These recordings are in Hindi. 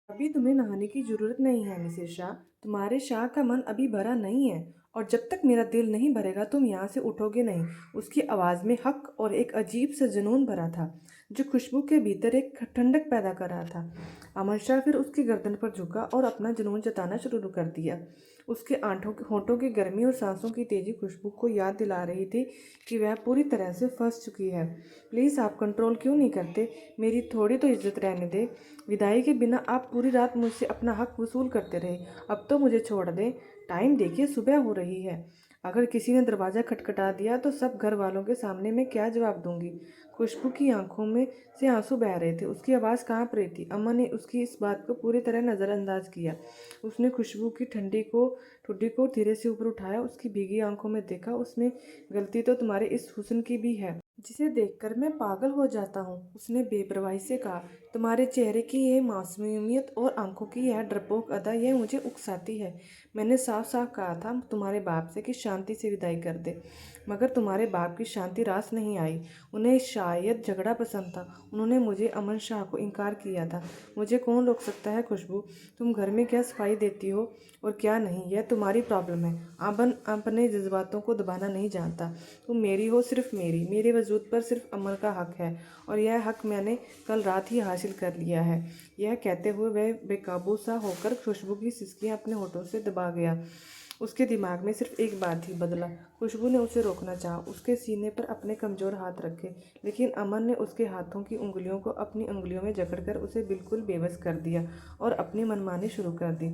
अभी तुम्हें नहाने की जरूरत नहीं है मिसेस शाह। तुम्हारे शाह का मन अभी भरा नहीं है, और जब तक मेरा दिल नहीं भरेगा तुम यहाँ से उठोगे नहीं। उसकी आवाज़ में हक और एक अजीब सा जुनून भरा था, जो खुशबू के भीतर एक ठंडक पैदा कर रहा था। अमर शाह फिर उसकी गर्दन पर झुका और अपना जुनून जताना शुरू कर दिया। उसके आंठों होठों की गर्मी और सांसों की तेजी खुशबू को याद दिला रही थी कि वह पूरी तरह से फंस चुकी है। प्लीज़ आप कंट्रोल क्यों नहीं करते? मेरी थोड़ी तो इज्जत रहने दे। विदाई के बिना आप पूरी रात मुझसे अपना हक वसूल करते रहे। अब तो मुझे छोड़ दें। टाइम देखिए, सुबह हो रही है। अगर किसी ने दरवाज़ा खटखटा दिया तो सब घर वालों के सामने मैं क्या जवाब दूंगी? खुशबू की आंखों में से आंसू बह रहे थे। उसकी आवाज़ कांप रही थी। अम्मा ने उसकी इस बात को पूरी तरह नज़रअंदाज किया। उसने खुशबू की ठुड्डी को धीरे से ऊपर उठाया, उसकी भीगी आंखों में देखा। उसमें गलती तो तुम्हारे इस हुस्न की भी है, जिसे देखकर मैं पागल हो जाता हूँ, उसने बेपरवाही से कहा। तुम्हारे चेहरे की ये मासूमियत और आंखों की यह डरपोक अदा, यह मुझे उकसाती है। मैंने साफ साफ कहा था तुम्हारे बाप से कि शांति से विदाई कर दे, मगर तुम्हारे बाप की शांति रास नहीं आई। उन्हें शायद झगड़ा पसंद था। उन्होंने मुझे अमन शाह को इनकार किया था। मुझे कौन रोक सकता है खुशबू? तुम घर में क्या सफाई देती हो और क्या नहीं, यह तुम्हारी प्रॉब्लम है। अमन अपने जज्बातों को दबाना नहीं जानता। तुम मेरी हो, सिर्फ मेरी। मेरे वजूद पर सिर्फ अमन का हक है, और यह हक मैंने कल रात ही हासिल कर लिया है। यह कहते हुए वह बेकाबू सा होकर खुशबू की सिसकियां अपने होठों से दबा गया। उसके दिमाग में सिर्फ एक बात ही बदला। खुशबू ने उसे रोकना चाहा, उसके सीने पर अपने कमज़ोर हाथ रखे, लेकिन अमन ने उसके हाथों की उंगलियों को अपनी उंगलियों में जकड़कर उसे बिल्कुल बेबस कर दिया और अपनी मनमानी शुरू कर दी।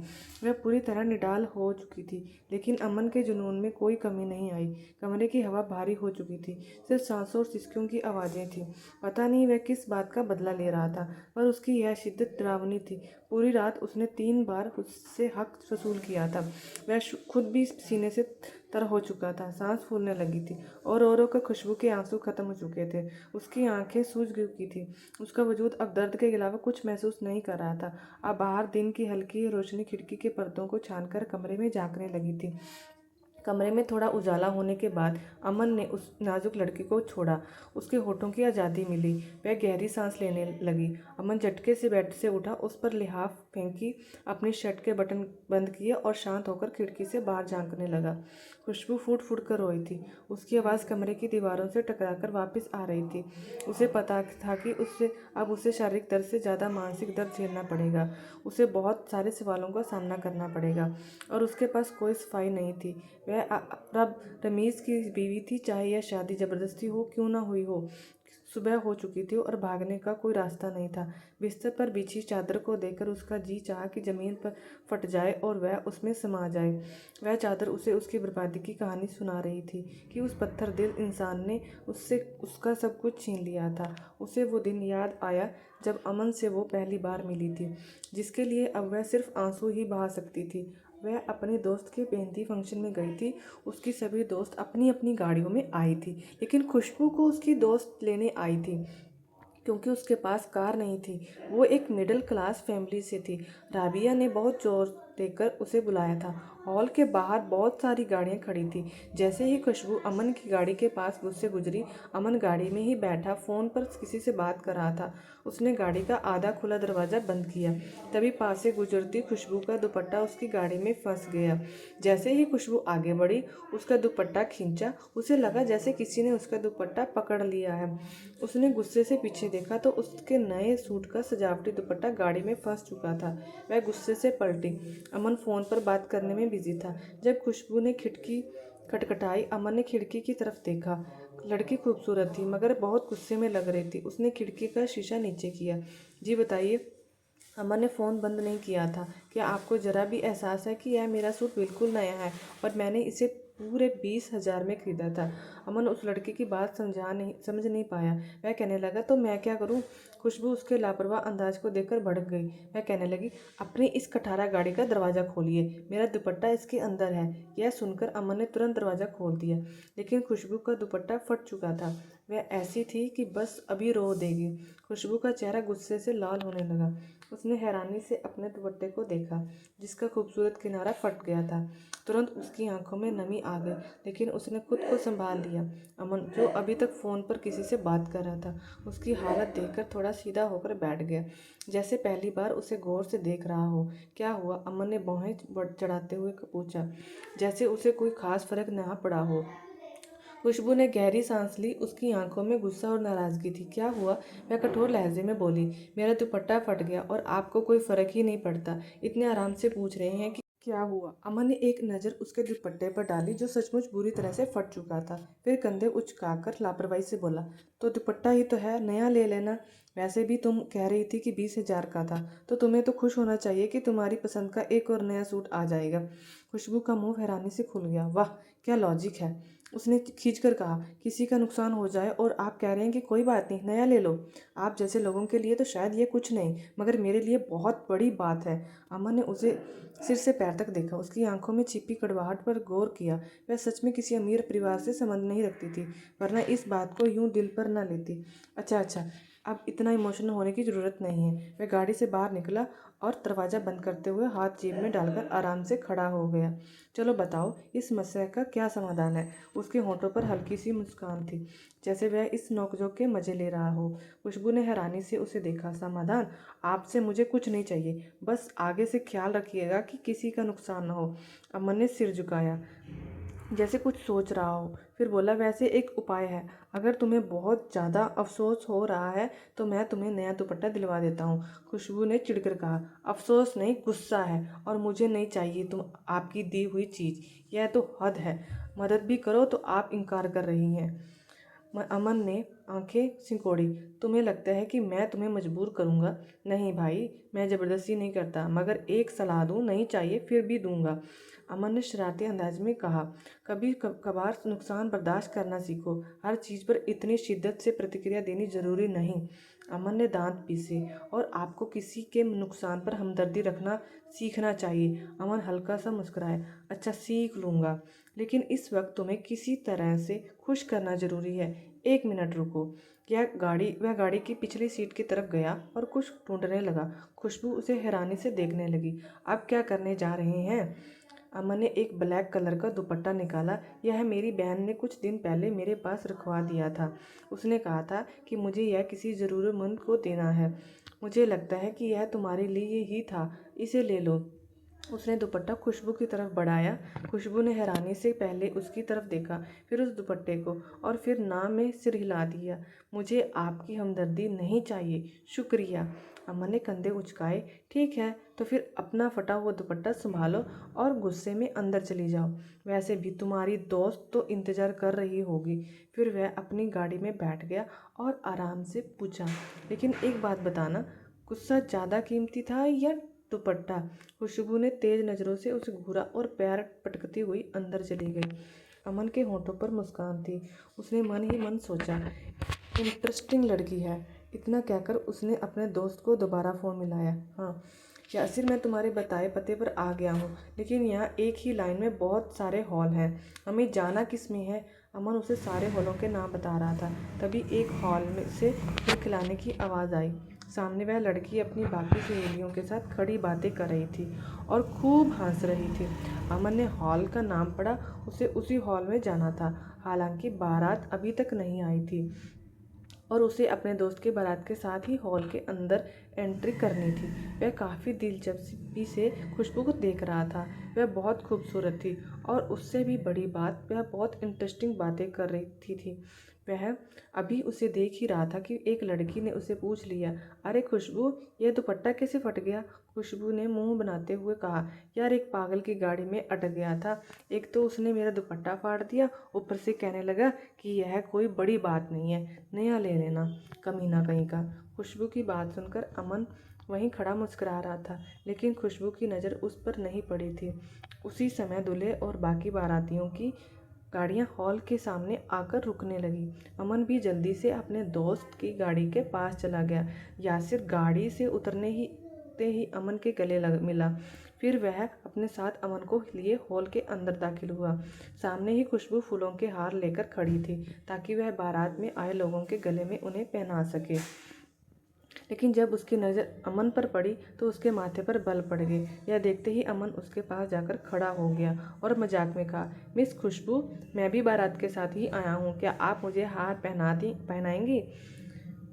वह पूरी तरह निडाल हो चुकी थी, लेकिन अमन के जुनून में कोई कमी नहीं आई। कमरे की हवा भारी हो चुकी थी, सिर्फ सांसों और सिसकियों की आवाज़ें थीं। पता नहीं वह किस बात का बदला ले रहा था, पर उसकी यह शिद्दत डरावनी थी। पूरी रात उसने 3 बार उससे हक वसूल किया था। वह खुद भी सीने से तर हो चुका था, सांस फूलने लगी थी, और औरों के खुशबू के आंसू खत्म हो चुके थे। उसकी आंखें सूज चुकी थी। उसका वजूद अब दर्द के अलावा कुछ महसूस नहीं कर रहा था। अब बाहर दिन की हल्की रोशनी खिड़की के पर्दों को छानकर कमरे में झांकने लगी थी। कमरे में थोड़ा उजाला होने के बाद अमन ने उस नाजुक लड़की को छोड़ा। उसके होठों की आज़ादी मिली। वह गहरी सांस लेने लगी। अमन झटके से बेड से उठा, उस पर लिहाफ फेंकी, अपनी शर्ट के बटन बंद किए और शांत होकर खिड़की से बाहर झांकने लगा। खुशबू फूट फूट कर रोई थी। उसकी आवाज़ कमरे की दीवारों से टकराकर वापस आ रही थी। उसे पता था कि उसे शारीरिक दर्द से ज़्यादा मानसिक दर्द झेलना पड़ेगा। उसे बहुत सारे सवालों का सामना करना पड़ेगा, और उसके पास कोई सफाई नहीं थी। वह अब रमीज़ की बीवी थी, चाहे यह शादी ज़बरदस्ती हो क्यों ना हुई हो। सुबह हो चुकी थी और भागने का कोई रास्ता नहीं था। बिस्तर पर बिछी चादर को देखकर उसका जी चाहा कि ज़मीन पर फट जाए और वह उसमें समा जाए। वह चादर उसे उसकी बर्बादी की कहानी सुना रही थी कि उस पत्थर दिल इंसान ने उससे उसका सब कुछ छीन लिया था। उसे वो दिन याद आया जब अमन से वो पहली बार मिली थी, जिसके लिए अब वह सिर्फ आंसू ही बहा सकती थी। वह अपने दोस्त के मेहंदी फंक्शन में गई थी। उसकी सभी दोस्त अपनी अपनी गाड़ियों में आई थी, लेकिन खुशबू को उसकी दोस्त लेने आई थी, क्योंकि उसके पास कार नहीं थी। वो एक मिडिल क्लास फैमिली से थी। राबिया ने बहुत जोर देकर उसे बुलाया था। हॉल के बाहर बहुत सारी गाड़ियां खड़ी थी। जैसे ही खुशबू अमन की गाड़ी के पास से गुजरी, अमन गाड़ी में ही बैठा फ़ोन पर किसी से बात कर रहा था। उसने गाड़ी का आधा खुला दरवाज़ा बंद किया। तभी पास से गुजरती खुशबू का दुपट्टा उसकी गाड़ी में फंस गया। जैसे ही खुशबू आगे बढ़ी, उसका दुपट्टा खींचा। उसे लगा जैसे किसी ने उसका दुपट्टा पकड़ लिया है। उसने गुस्से से पीछे देखा तो उसके नए सूट का सजावटी दुपट्टा गाड़ी में फंस चुका था। वह गुस्से से पलटी। अमन फ़ोन पर बात करने में बिजी था। जब खुशबू ने खिड़की खटखटाई, अमन ने खिड़की की तरफ देखा। लड़की खूबसूरत थी, मगर बहुत गुस्से में लग रही थी। उसने खिड़की का शीशा नीचे किया। जी बताइए। अमन ने फ़ोन बंद नहीं किया था। क्या आपको ज़रा भी एहसास है कि यह मेरा सूट बिल्कुल नया है और मैंने इसे पूरे 20,000 में खरीदा था? अमन उस लड़के की बात समझ नहीं पाया। वह कहने लगा, तो मैं क्या करूं? खुशबू उसके लापरवाह अंदाज को देखकर भड़क गई। वह कहने लगी, अपनी इस कठारा गाड़ी का दरवाज़ा खोलिए, मेरा दुपट्टा इसके अंदर है। यह सुनकर अमन ने तुरंत दरवाज़ा खोल दिया, लेकिन खुशबू का दुपट्टा फट चुका था। वह ऐसी थी कि बस अभी रो देगी। खुशबू का चेहरा गुस्से से लाल होने लगा। उसने हैरानी से अपने दुपट्टे को देखा, जिसका खूबसूरत किनारा फट गया था। तुरंत उसकी आंखों में नमी आ गई, लेकिन उसने खुद को संभाल लिया। अमन, जो अभी तक फ़ोन पर किसी से बात कर रहा था, उसकी हालत देखकर थोड़ा सीधा होकर बैठ गया, जैसे पहली बार उसे गौर से देख रहा हो। क्या हुआ? अमन ने भौहें चढ़ाते हुए पूछा, जैसे उसे कोई खास फर्क न पड़ा हो। खुशबू ने गहरी सांस ली। उसकी आंखों में गुस्सा और नाराजगी थी। क्या हुआ? वह कठोर लहजे में बोली, मेरा दुपट्टा फट गया और आपको कोई फर्क ही नहीं पड़ता। इतने आराम से पूछ रहे हैं कि क्या हुआ? अमन ने एक नज़र उसके दुपट्टे पर डाली, जो सचमुच बुरी तरह से फट चुका था। फिर कंधे उचकाकर लापरवाही से बोला, तो दुपट्टा ही तो है, नया ले लेना। वैसे भी तुम कह रही थी कि 20,000 का था, तो तुम्हें तो खुश होना चाहिए कि तुम्हारी पसंद का एक और नया सूट आ जाएगा। खुशबू का मुंह हैरानी से खुल गया। वाह, क्या लॉजिक है! उसने खींचकर कहा, किसी का नुकसान हो जाए और आप कह रहे हैं कि कोई बात नहीं, नया ले लो। आप जैसे लोगों के लिए तो शायद ये कुछ नहीं, मगर मेरे लिए बहुत बड़ी बात है। अमन ने उसे सिर से पैर तक देखा। उसकी आंखों में छिपी कड़वाहट पर गौर किया। वह सच में किसी अमीर परिवार से संबंध नहीं रखती थी, वरना इस बात को यूं दिल पर न लेती। अच्छा अच्छा, अब इतना इमोशनल होने की ज़रूरत नहीं है। वह गाड़ी से बाहर निकला और दरवाज़ा बंद करते हुए हाथ जेब में डालकर आराम से खड़ा हो गया। चलो बताओ, इस समस्या का क्या समाधान है? उसके होंठों पर हल्की सी मुस्कान थी, जैसे वह इस नोकझोंक के मजे ले रहा हो। खुशबू ने हैरानी से उसे देखा। समाधान? आपसे मुझे कुछ नहीं चाहिए, बस आगे से ख्याल रखिएगा कि किसी का नुकसान न हो। अमन ने सिर झुकाया, जैसे कुछ सोच रहा हो। फिर बोला, वैसे एक उपाय है। अगर तुम्हें बहुत ज़्यादा अफसोस हो रहा है तो मैं तुम्हें नया दुपट्टा दिलवा देता हूँ। खुशबू ने चिढ़कर कहा, अफसोस नहीं, गुस्सा है, और मुझे नहीं चाहिए तुम आपकी दी हुई चीज़। यह तो हद है। मदद भी करो तो आप इनकार कर रही हैं। अमन ने आंखें सिकोड़ी। तुम्हें लगता है कि मैं तुम्हें मजबूर करूंगा? नहीं भाई, मैं ज़बरदस्ती नहीं करता, मगर एक सलाह दूं? नहीं चाहिए फिर भी दूंगा। अमन ने शरारती अंदाज में कहा, कभी कभार नुकसान बर्दाश्त करना सीखो। हर चीज़ पर इतनी शिद्दत से प्रतिक्रिया देनी ज़रूरी नहीं। अमन ने दांत पीसे। और आपको किसी के नुकसान पर हमदर्दी रखना सीखना चाहिए। अमन हल्का सा मुस्कुराया, अच्छा सीख लूँगा, लेकिन इस वक्त तुम्हें किसी तरह से खुश करना ज़रूरी है। एक मिनट रुको। वह गाड़ी की पिछली सीट की तरफ गया और कुछ ढूंढने लगा। खुशबू उसे हैरानी से देखने लगी। अब क्या करने जा रहे हैं? अमन ने एक ब्लैक कलर का दुपट्टा निकाला। यह मेरी बहन ने कुछ दिन पहले मेरे पास रखवा दिया था। उसने कहा था कि मुझे यह किसी ज़रूरतमंद को देना है। मुझे लगता है कि यह तुम्हारे लिए ही था, इसे ले लो। उसने दुपट्टा खुशबू की तरफ बढ़ाया। खुशबू ने हैरानी से पहले उसकी तरफ देखा, फिर उस दुपट्टे को, और फिर ना में सिर हिला दिया। मुझे आपकी हमदर्दी नहीं चाहिए, शुक्रिया। अमन ने कंधे उचकाए। ठीक है, तो फिर अपना फटा हुआ दुपट्टा संभालो और गुस्से में अंदर चली जाओ। वैसे भी तुम्हारी दोस्त तो इंतज़ार कर रही होगी। फिर वह अपनी गाड़ी में बैठ गया और आराम से पूछा, लेकिन एक बात बताना, गुस्सा ज़्यादा कीमती था या दुपट्टा? खुशबू ने तेज नज़रों से उसे घूरा और पैर पटकती हुई अंदर चली गई। अमन के होंठों पर मुस्कान थी। उसने मन ही मन सोचा, इंटरेस्टिंग लड़की है। इतना कहकर उसने अपने दोस्त को दोबारा फ़ोन मिलाया। हाँ यासिर, मैं तुम्हारे बताए पते पर आ गया हूँ, लेकिन यहाँ एक ही लाइन में बहुत सारे हॉल हैं, हमें जाना किस में है? अमन उसे सारे हॉलों के नाम बता रहा था। तभी एक हॉल में से खिलखिलाने की आवाज़ आई। सामने वह लड़की अपनी बाकी सहेलियों के साथ खड़ी बातें कर रही थी और खूब हंस रही थी। अमन ने हॉल का नाम पढ़ा। उसे उसी हॉल में जाना था। हालांकि बारात अभी तक नहीं आई थी और उसे अपने दोस्त के बारात के साथ ही हॉल के अंदर एंट्री करनी थी। वह काफ़ी दिलचस्पी से खुशबू को देख रहा था। वह बहुत खूबसूरत थी और उससे भी बड़ी बात, वह बहुत इंटरेस्टिंग बातें कर रही थी। वह अभी उसे देख ही रहा था कि एक लड़की ने उसे पूछ लिया, अरे खुशबू, यह दुपट्टा कैसे फट गया? खुशबू ने मुंह बनाते हुए कहा, यार एक पागल की गाड़ी में अटक गया था। एक तो उसने मेरा दुपट्टा फाड़ दिया, ऊपर से कहने लगा कि यह कोई बड़ी बात नहीं है, नया ले लेना, कमीना कहीं का। खुशबू की बात सुनकर अमन वहीं खड़ा मुस्कुरा रहा था, लेकिन खुशबू की नज़र उस पर नहीं पड़ी थी। उसी समय दूल्हे और बाकी बारातियों की गाड़ियां हॉल के सामने आकर रुकने लगी। अमन भी जल्दी से अपने दोस्त की गाड़ी के पास चला गया। यासिर गाड़ी से उतरने ही अमन के गले मिला। फिर वह अपने साथ अमन को लिए हॉल के अंदर दाखिल हुआ। सामने ही खुशबू फूलों के हार लेकर खड़ी थी ताकि वह बारात में आए लोगों के गले में उन्हें पहना सके। लेकिन जब उसकी नज़र अमन पर पड़ी तो उसके माथे पर बल पड़ गए। यह देखते ही अमन उसके पास जाकर खड़ा हो गया और मजाक में कहा, मिस खुशबू, मैं भी बारात के साथ ही आया हूँ, क्या आप मुझे हार पहनाएंगी?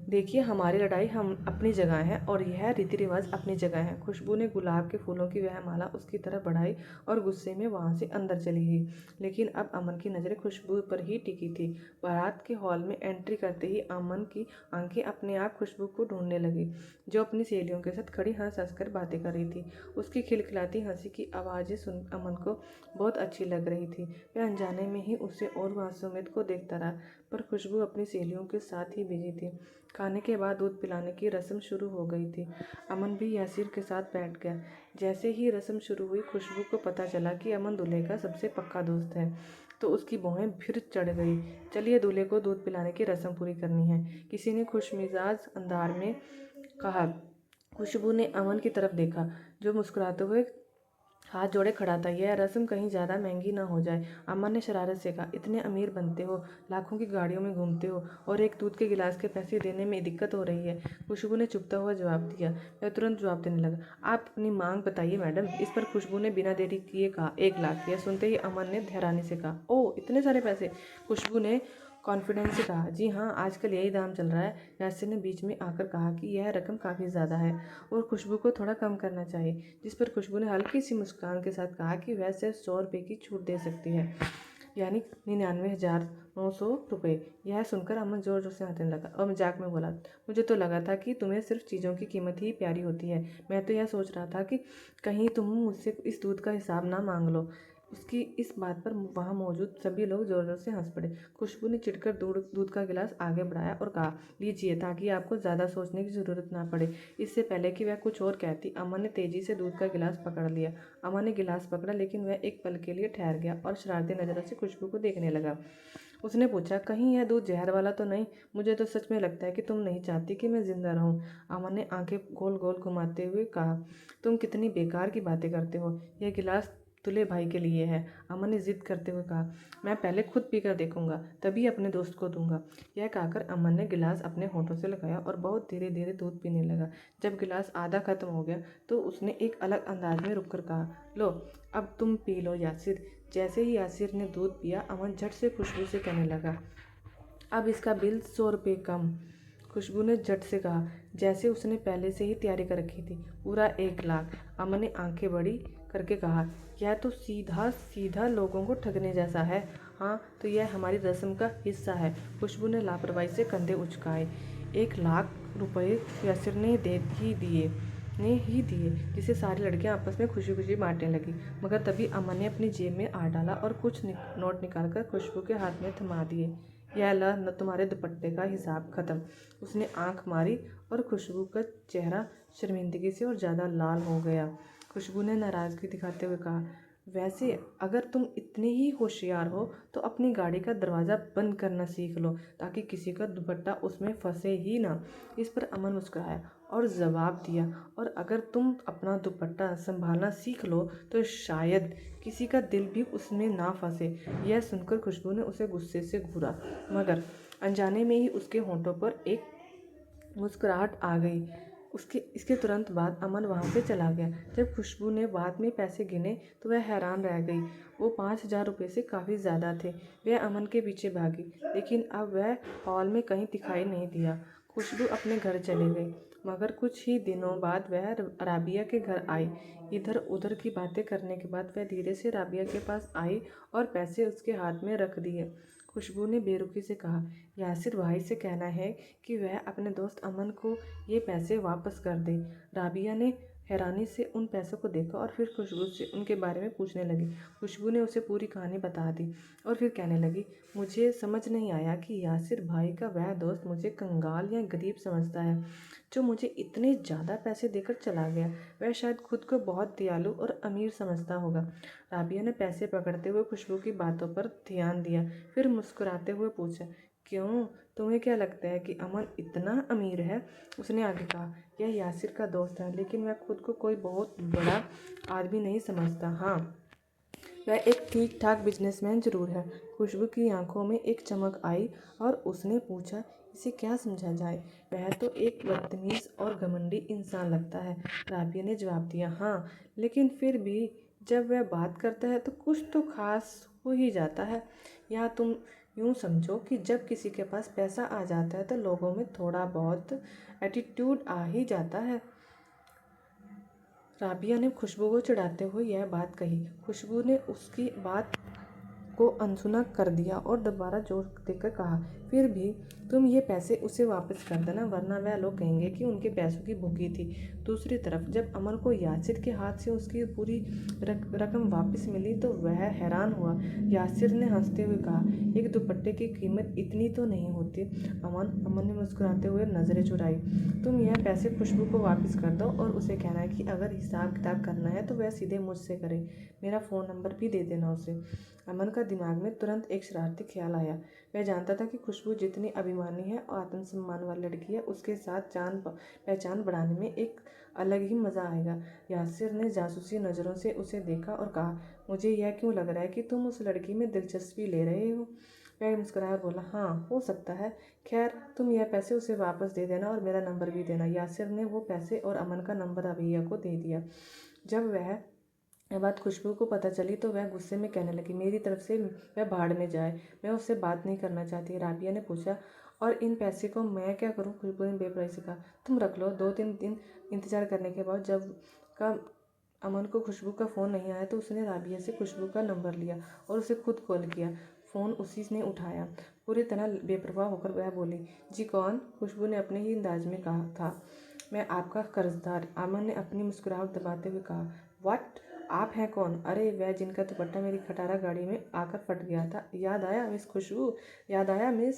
देखिए, हमारी लड़ाई हम अपनी जगह है और यह रीति रिवाज अपनी जगह है। खुशबू ने गुलाब के फूलों की वह माला उसकी तरफ बढ़ाई और गुस्से में वहां से अंदर चली गई। लेकिन अब अमन की नज़रें खुशबू पर ही टिकी थी। बारात के हॉल में एंट्री करते ही अमन की आंखें अपने आप खुशबू को ढूंढने लगी, जो अपनी सहेलियों के साथ खड़ी हंस हंस कर बातें कर रही थी। उसकी खिलखिलाती हंसी की आवाज़ें सुन अमन को बहुत अच्छी लग रही थी। वह अनजाने में ही उसे और मासूमियत को देखता रहा, पर खुशबू अपनी सहेलियों के साथ ही बिजी थी। खाने के बाद दूध पिलाने की रस्म शुरू हो गई थी। अमन भी यासिर के साथ बैठ गया। जैसे ही रस्म शुरू हुई, खुशबू को पता चला कि अमन दूल्हे का सबसे पक्का दोस्त है, तो उसकी भौहें फिर चढ़ गई। चलिए, दूल्हे को दूध पिलाने की रस्म पूरी करनी है, किसी ने खुशमिजाज अंदाज में कहा। खुशबू ने अमन की तरफ देखा, जो मुस्कुराते हुए हाथ जोड़े खड़ा था। यह रस्म कहीं ज़्यादा महंगी ना हो जाए, अमन ने शरारत से कहा। इतने अमीर बनते हो, लाखों की गाड़ियों में घूमते हो, और एक दूध के गिलास के पैसे देने में दिक्कत हो रही है। खुशबू ने चुपता हुआ जवाब दिया। वह तुरंत जवाब देने लगा, आप अपनी मांग बताइए मैडम। इस पर खुशबू ने बिना देरी किए कहा, 1 लाख। यह सुनते ही अमन ने हैरानी से कहा, ओह, इतने सारे पैसे? खुशबू ने कॉन्फिडेंस से कहा, जी हाँ, आजकल यही दाम चल रहा है। यासिर ने बीच में आकर कहा कि यह रकम काफ़ी ज़्यादा है और खुशबू को थोड़ा कम करना चाहिए, जिस पर खुशबू ने हल्की सी मुस्कान के साथ कहा कि वह सिर्फ 100 रुपये की छूट दे सकती है, यानी 99,900 रुपये। यह सुनकर अमन जोर जोर से हंसने लगा और मजाक में बोला, मुझे तो लगा था कि तुम्हें सिर्फ चीज़ों की कीमत ही प्यारी होती है। मैं तो यह सोच रहा था कि कहीं तुम मुझसे इस दूध का हिसाब ना मांग लो। उसकी इस बात पर वहाँ मौजूद सभी लोग जोर जोर से हंस पड़े। खुशबू ने चिढ़कर दूध का गिलास आगे बढ़ाया और कहा, लीजिए, ताकि आपको ज़्यादा सोचने की ज़रूरत ना पड़े। इससे पहले कि वह कुछ और कहती, अमन ने तेज़ी से दूध का गिलास पकड़ लिया। अमन ने गिलास पकड़ा, लेकिन वह एक पल के लिए ठहर गया और शरारती नज़रों से खुशबू को देखने लगा। उसने पूछा, कहीं यह दूध जहर वाला तो नहीं? मुझे तो सच में लगता है कि तुम नहीं चाहती कि मैं जिंदा रहूं। अमन ने आंखें गोल गोल घुमाते हुए कहा, तुम कितनी बेकार की बातें करते हो। यह गिलास दूल्हे भाई के लिए है, अमन ने जिद करते हुए कहा। मैं पहले खुद पीकर देखूंगा, तभी अपने दोस्त को दूंगा। यह कहकर अमन ने गिलास अपने होठों से लगाया और बहुत धीरे धीरे दूध पीने लगा। जब गिलास आधा खत्म हो गया तो उसने एक अलग अंदाज में रुककर कहा, लो, अब तुम पी लो यासिर। जैसे ही यासिर ने दूध पिया, अमन झट से खुशबू से कहने लगा, अब इसका बिल 100 रुपये कम। खुशबू ने झट से कहा, जैसे उसने पहले से ही तैयारी कर रखी थी, पूरा 1 लाख। अमन ने आंखें बड़ी करके कहा, यह तो सीधा सीधा लोगों को ठगने जैसा है। हाँ, तो यह हमारी रस्म का हिस्सा है। खुशबू ने लापरवाही से कंधे उचकाए। 1 लाख रुपये यासिर ने ही दिए, जिसे सारी लड़कियां आपस में खुशी खुशी बांटने लगी। मगर तभी अमन ने अपनी जेब में हाथ डाला और कुछ नोट निकालकर खुशबू के हाथ में थमा दिए। यह ला न, तुम्हारे दुपट्टे का हिसाब खत्म। उसने आंख मारी और खुशबू का चेहरा शर्मिंदगी से और ज़्यादा लाल हो गया। खुशबू ने नाराज़गी दिखाते हुए कहा, वैसे अगर तुम इतने ही होशियार हो तो अपनी गाड़ी का दरवाज़ा बंद करना सीख लो, ताकि किसी का दुपट्टा उसमें फंसे ही ना। इस पर अमन मुस्कुराया और जवाब दिया, और अगर तुम अपना दुपट्टा संभालना सीख लो तो शायद किसी का दिल भी उसमें ना फंसे। यह सुनकर खुशबू ने उसे गुस्से से घूरा, मगर अनजाने में ही उसके होंठों पर एक मुस्कुराहट आ गई। इसके तुरंत बाद अमन वहाँ से चला गया। जब खुशबू ने बाद में पैसे गिने तो वह हैरान रह गई। वो 5,000 रुपये से काफ़ी ज़्यादा थे। वह अमन के पीछे भागी, लेकिन अब वह हॉल में कहीं दिखाई नहीं दिया। खुशबू अपने घर चली गई, मगर कुछ ही दिनों बाद वह राबिया के घर आई। इधर उधर की बातें करने के बाद वह धीरे से राबिया के पास आई और पैसे उसके हाथ में रख दिए। खुशबू ने बेरुखी से कहा, यासिर भाई से कहना है कि वह अपने दोस्त अमन को ये पैसे वापस कर दे। राबिया ने हैरानी से उन पैसों को देखा और फिर खुशबू से उनके बारे में पूछने लगी। खुशबू ने उसे पूरी कहानी बता दी और फिर कहने लगी, मुझे समझ नहीं आया कि यासिर भाई का वह दोस्त मुझे कंगाल या गरीब समझता है, जो मुझे इतने ज़्यादा पैसे देकर चला गया। वह शायद खुद को बहुत दयालु और अमीर समझता होगा। राबिया ने पैसे पकड़ते हुए खुशबू की बातों पर ध्यान दिया, फिर मुस्कुराते हुए पूछा, क्यों, तुम्हें क्या लगता है कि अमन इतना अमीर है? उसने आगे कहा, यह यासिर का दोस्त है, लेकिन वह खुद को कोई बहुत बड़ा आदमी नहीं समझता। हाँ, वह एक ठीक ठाक बिजनेसमैन जरूर है। खुशबू की आंखों में एक चमक आई और उसने पूछा, इसे क्या समझा जाए? वह तो एक बदतमीज और घमंडी इंसान लगता है। राबिया ने जवाब दिया, हाँ, लेकिन फिर भी जब वह बात करता है तो कुछ तो खास हो ही जाता है। या तुम यूँ समझो कि जब किसी के पास पैसा आ जाता है तो लोगों में थोड़ा बहुत एटीट्यूड आ ही जाता है। राबिया ने खुशबू को चिढ़ाते हुए यह बात कही। खुशबू ने उसकी बात को अनसुना कर दिया और दोबारा जोर देकर कहा, फिर भी तुम ये पैसे उसे वापस कर देना, वरना वह लोग कहेंगे कि उनके पैसों की भूखी थी। दूसरी तरफ जब अमन को यासिर के हाथ से उसकी पूरी रकम वापस मिली तो वह हैरान हुआ। यासिर ने हंसते हुए कहा, एक दुपट्टे की कीमत इतनी तो नहीं होती। अमन ने मुस्कुराते हुए नज़रें चुराई। तुम यह पैसे खुशबू को वापस कर दो और उसे कहना है कि अगर हिसाब किताब करना है तो वह सीधे मुझसे करे। मेरा फ़ोन नंबर भी दे देना उसे। अमन का दिमाग में तुरंत एक शरारती ख्याल आया। वह जानता था कि खुशबू जितनी अभिमानी है और आत्मसम्मान वाली लड़की है, उसके साथ जान पहचान बढ़ाने में एक अलग ही मज़ा आएगा। यासिर ने जासूसी नज़रों से उसे देखा और कहा, मुझे यह क्यों लग रहा है कि तुम उस लड़की में दिलचस्पी ले रहे हो? वह मुस्कुराया और बोला, हाँ, हो सकता है। खैर, तुम यह पैसे उसे वापस दे देना और मेरा नंबर भी देना। यासिर ने वो पैसे और अमन का नंबर राबिया को दे दिया। जब यह बात खुशबू को पता चली तो वह गुस्से में कहने लगी, मेरी तरफ से वह भाड़ में जाए, मैं उससे बात नहीं करना चाहती। राबिया ने पूछा, और इन पैसे को मैं क्या करूं? खुशबू ने बेपरवाही से कहा, तुम रख लो। 2-3 दिन इंतजार करने के बाद जब का अमन को खुशबू का फ़ोन नहीं आया तो उसने राबिया से खुशबू का नंबर लिया और उसे खुद कॉल किया। फ़ोन उसी ने उठाया। पूरी तरह बेपरवाह होकर वह बोली, जी कौन? खुशबू ने अपने ही अंदाज में कहा था, मैं आपका कर्जदार। अमन ने अपनी मुस्कुराहट दबाते हुए कहा, व्हाट? आप हैं कौन? अरे, वह जिनका दुपट्टा मेरी खटारा गाड़ी में आकर फट गया था। याद आया मिस खुशबू? याद आया मिस?